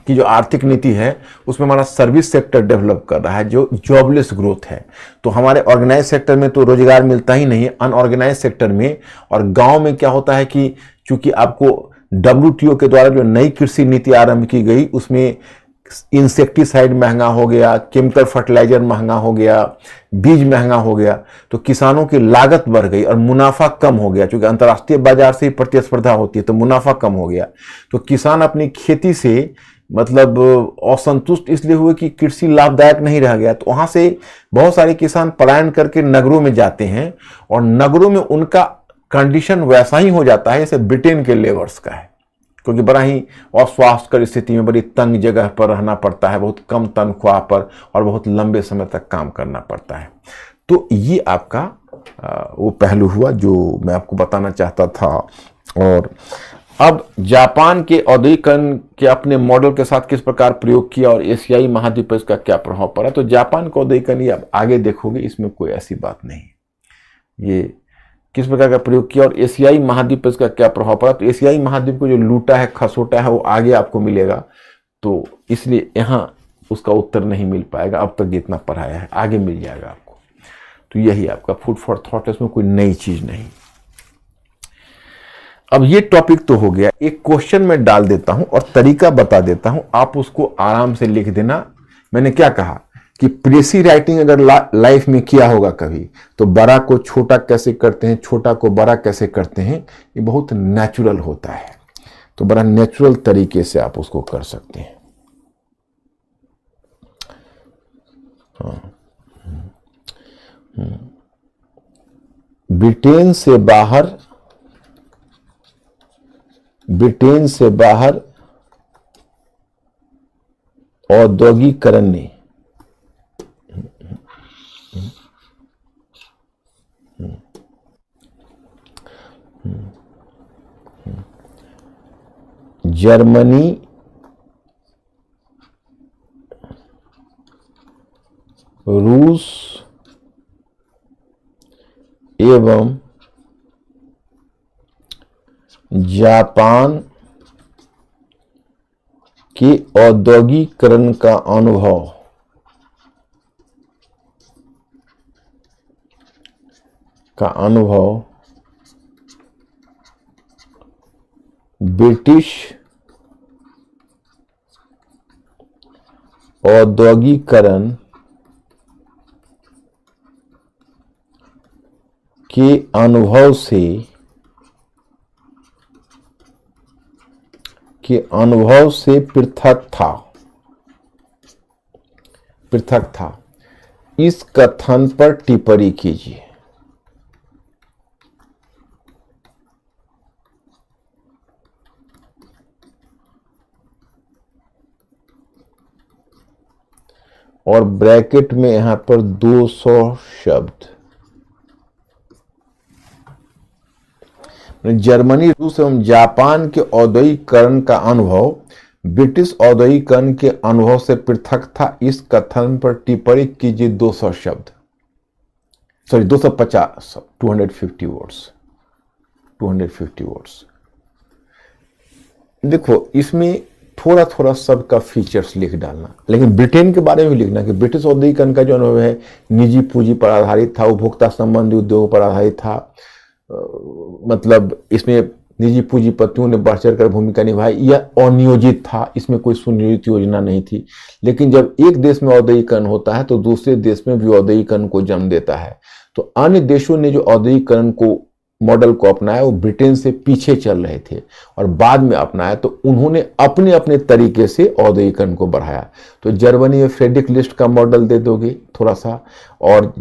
कि जो आर्थिक नीति है उसमें हमारा सर्विस सेक्टर डेवलप कर रहा है, जो जॉबलेस ग्रोथ है। तो हमारे ऑर्गेनाइज सेक्टर में तो रोजगार मिलता ही नहीं है, अनऑर्गेनाइज सेक्टर में। और गांव में क्या होता है कि चूंकि आपको WTO के द्वारा जो नई कृषि नीति आरंभ की गई, उसमें इंसेक्टिसाइड महंगा हो गया, केमिकल फर्टिलाइजर महंगा हो गया, बीज महंगा हो गया, तो किसानों की लागत बढ़ गई और मुनाफा कम हो गया। क्योंकि अंतर्राष्ट्रीय बाजार से प्रतिस्पर्धा होती है तो मुनाफा कम हो गया। तो किसान अपनी खेती से मतलब असंतुष्ट इसलिए हुए कि कृषि लाभदायक नहीं रह गया। तो वहां से बहुत सारे किसान पलायन करके नगरों में जाते हैं और नगरों में उनका कंडीशन वैसा ही हो जाता है जैसे ब्रिटेन के लेबर्स का है, क्योंकि बड़ा ही अस्वास्थ्यकर स्थिति में बड़ी तंग जगह पर रहना पड़ता है, बहुत कम तनख्वाह पर और बहुत लंबे समय तक काम करना पड़ता है। तो ये आपका वो पहलू हुआ जो मैं आपको बताना चाहता था। और अब जापान के औद्योगिकरण के अपने मॉडल के साथ किस प्रकार प्रयोग किया और एशियाई महाद्वीप पर इसका क्या प्रभाव पड़ा, तो जापान का औद्योगिकरण ये आप आगे देखोगे, इसमें कोई ऐसी बात नहीं। ये किस प्रकार का प्रयोग किया और एशियाई महाद्वीप पर इसका क्या प्रभाव पड़ा, तो एशियाई महाद्वीप को जो लूटा है, खसोटा है, वो आगे आपको मिलेगा। तो इसलिए यहाँ उसका उत्तर नहीं मिल पाएगा, अब तक जितना पढ़ाया है, आगे मिल जाएगा आपको। तो यही आपका फूड फॉर थॉट है, इसमें कोई नई चीज नहीं। अब ये टॉपिक तो हो गया, एक क्वेश्चन में डाल देता हूं और तरीका बता देता हूं, आप उसको आराम से लिख देना। मैंने क्या कहा कि प्रेसी राइटिंग अगर लाइफ में किया होगा कभी, तो बड़ा को छोटा कैसे करते हैं, छोटा को बड़ा कैसे करते हैं, ये बहुत नेचुरल होता है। तो बड़ा नेचुरल तरीके से आप उसको कर सकते हैं। हाँ। ब्रिटेन से बाहर औद्योगिकरण ने जर्मनी, रूस एवं जापान के औद्योगिकरण का अनुभव ब्रिटिश औद्योगिकरण के अनुभव से पृथक था। इस कथन पर टिप्पणी कीजिए। और ब्रैकेट में यहां पर 200 शब्द। जर्मनी, रूस एवं जापान के औद्योगिकरण का अनुभव ब्रिटिश औद्योगिकरण के अनुभव से पृथक था। इस कथन पर टिप्पणी कीजिए 200 शब्द, सॉरी 250, 250 वर्ड्स, 250 वर्ड्स। देखो इसमें थोड़ा थोड़ा सबका फीचर्स लिख डालना, लेकिन ब्रिटेन के बारे में भी लिखना कि ब्रिटिश औद्योगिकरण का जो अनुभव है निजी पूंजी पर आधारित था, उपभोक्ता संबंधी उद्योगों पर आधारित था। मतलब इसमें निजी पूंजीपतियों ने बढ़ चढ़कर भूमिका निभाई, यह अनियोजित था, इसमें कोई सुनियोजित योजना नहीं थी। लेकिन जब एक देश में औद्योगिकरण होता है तो दूसरे देश में भी औद्योगिकरण को जन्म देता है। तो अन्य देशों ने जो औद्योगिकरण को मॉडल को अपनाया वो ब्रिटेन से पीछे चल रहे थे और बाद में अपनाया, तो उन्होंने अपने अपने तरीके से औद्योगिकरण को बढ़ाया। तो जर्मनी में फ्रेडरिक लिस्ट का मॉडल दे दोगे थोड़ा सा, और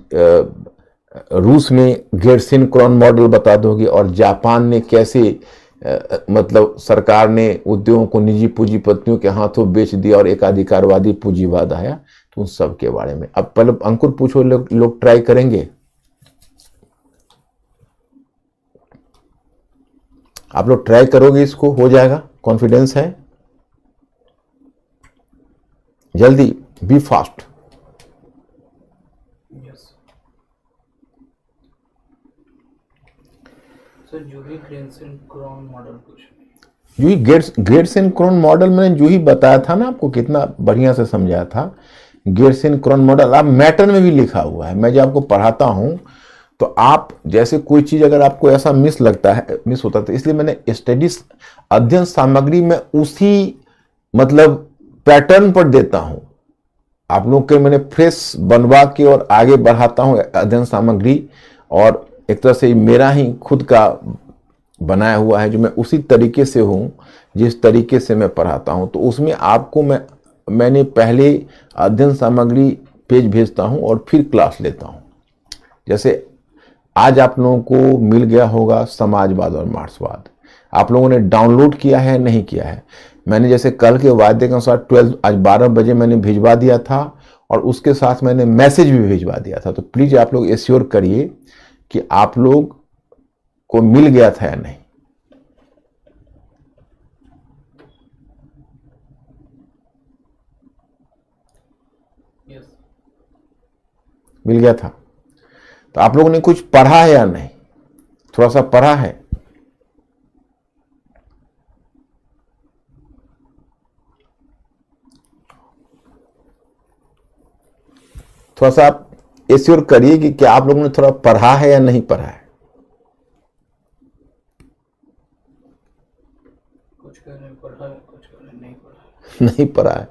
रूस में गेर्सिन क्रॉन मॉडल बता दोगे, और जापान ने कैसे मतलब सरकार ने उद्योगों को निजी पूंजीपतियों के हाथों बेच दिया और एकाधिकारवादी पूंजीवाद आया, तो उन सब के बारे में। अब पहले अंकुर पूछो, लोग ट्राई करेंगे? आप लोग ट्राई करोगे, इसको हो जाएगा? कॉन्फिडेंस है? जल्दी, बी फास्ट। जूही गेर्सिन क्रॉन मॉडल कुछ, जूही गेर्सिन क्रॉन मॉडल मैंने जूही बताया था ना आपको, कितना बढ़िया से समझाया था। गेर्सिन क्रॉन मॉडल आप मैटर में भी लिखा हुआ है, मैं जब आपको पढ़ाता हूं तो आप जैसे कोई चीज अगर आपको ऐसा मिस लगता है, मिस होता है, तो इसलिए मैंने स्टडीज अध्ययन सामग्री में उसी मतलब पैटर्न पर देता हूं। आप लोग के मैंने फ्रेश बनवा के और आगे बढ़ाता हूं अध्ययन सामग्री, और एक तरह से मेरा ही खुद का बनाया हुआ है, जो मैं उसी तरीके से हूं जिस तरीके से मैं पढ़ाता हूं। तो उसमें आपको मैंने पहले अध्ययन सामग्री पेज भेजता हूं और फिर क्लास लेता हूं। जैसे आज आप लोगों को मिल गया होगा समाजवाद और मार्क्सवाद, आप लोगों ने डाउनलोड किया है नहीं किया है? मैंने जैसे कल के वायदे के अनुसार 12 आज 12 बजे मैंने भिजवा दिया था, और उसके साथ मैंने मैसेज भी भिजवा दिया था। तो प्लीज आप लोग एश्योर करिए कि आप लोग को मिल गया था या नहीं। मिल गया था? तो आप लोगों ने कुछ पढ़ा है या नहीं? थोड़ा सा पढ़ा है? थोड़ा सा आप एश्योर करिए कि क्या आप लोगों ने थोड़ा पढ़ा है या नहीं पढ़ा है। पढ़ा है कुछ नहीं पढ़ा। नहीं पढ़ा है,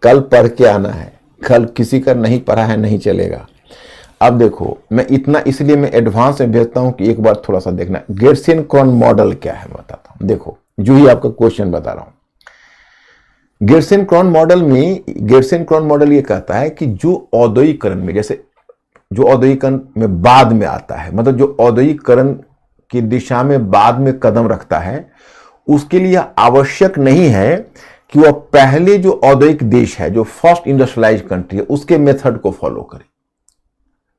कल पढ़ के आना है। कल किसी का नहीं पढ़ा है नहीं चलेगा। अब देखो, मैं इतना इसलिए मैं एडवांस में भेजता हूं कि एक बार थोड़ा सा देखना। गेर्सन क्रॉन मॉडल क्या है बताता हूं। देखो, जो ही आपका क्वेश्चन बता रहा हूं। गेर्सन क्रॉन मॉडल ये कहता है कि जो औद्योगिकरण में, जैसे जो औद्योगिकरण में बाद में आता है, मतलब जो औद्योगिकरण की दिशा में बाद में कदम रखता है, उसके लिए आवश्यक नहीं है कि वह पहले जो औद्योगिक देश है, जो फर्स्ट इंडस्ट्रियलाइज कंट्री है, उसके मेथड को फॉलो करे।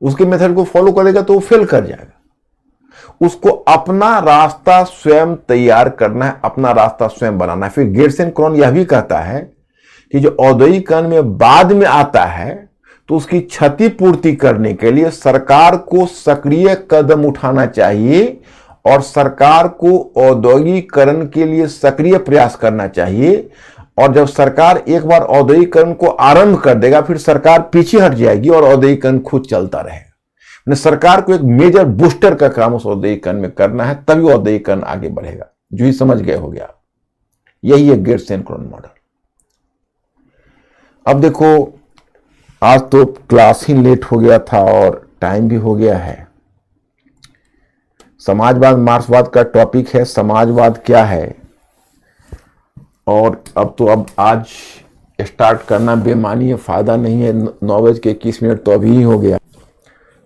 उसके मेथड को फॉलो करेगा तो वो फेल कर जाएगा। उसको अपना रास्ता स्वयं तैयार करना है, अपना रास्ता स्वयं बनाना है। फिर गेर्सन क्रॉन यह भी कहता है कि जो औद्योगिकरण में बाद में आता है, तो उसकी क्षतिपूर्ति करने के लिए सरकार को सक्रिय कदम उठाना चाहिए और सरकार को औद्योगिकरण के लिए सक्रिय प्रयास करना चाहिए। और जब सरकार एक बार औद्योगिकरण को आरंभ कर देगा, फिर सरकार पीछे हट जाएगी और औद्योगिकरण खुद चलता रहेगा। सरकार को एक मेजर बूस्टर का काम उस औद्योगिकरण में करना है, तभी औद्योगिकरण आगे बढ़ेगा। जो ही समझ गए हो गया, यही है गेर्सन क्रॉन मॉडल। अब देखो, आज तो क्लास ही लेट हो गया था और टाइम भी हो गया है। समाजवाद मार्क्सवाद का टॉपिक है, समाजवाद क्या है। और अब आज स्टार्ट करना बेमानी है, फायदा नहीं है। 9:21 तो अभी ही हो गया।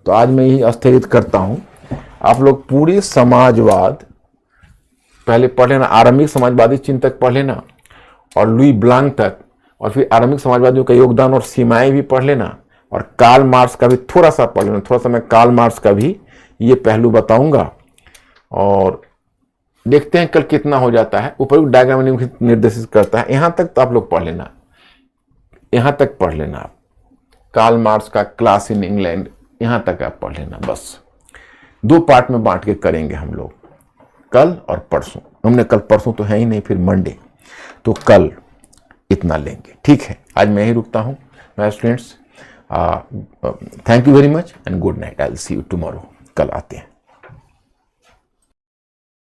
तो आज मैं यही स्थगित करता हूं। आप लोग पूरे समाजवाद पहले पढ़ लेना, आरंभिक समाजवादी चिंतक पढ़ लेना और लुई ब्लांक तक, और फिर आरंभिक समाजवादियों का योगदान और सीमाएं भी पढ़ लेना, और कार्ल मार्क्स का भी थोड़ा सा पढ़ लेना। थोड़ा सा मैं कार्ल मार्क्स का भी ये पहलू बताऊंगा और देखते हैं कल कितना हो जाता है। उपयुक्त डायग्राम निर्देशित करता है, यहां तक तो आप लोग पढ़ लेना, यहां तक पढ़ लेना। आप कार्ल मार्क्स का क्लास इन इंग्लैंड यहां तक आप पढ़ लेना। बस 2 पार्ट में बांट के करेंगे हम लोग, कल और परसों। हमने कल परसों तो है ही नहीं, फिर मंडे, तो कल इतना लेंगे। ठीक है, आज मैं ही रुकता हूं my students. Thank you very much and good night. I will see you tomorrow. कल आते हैं।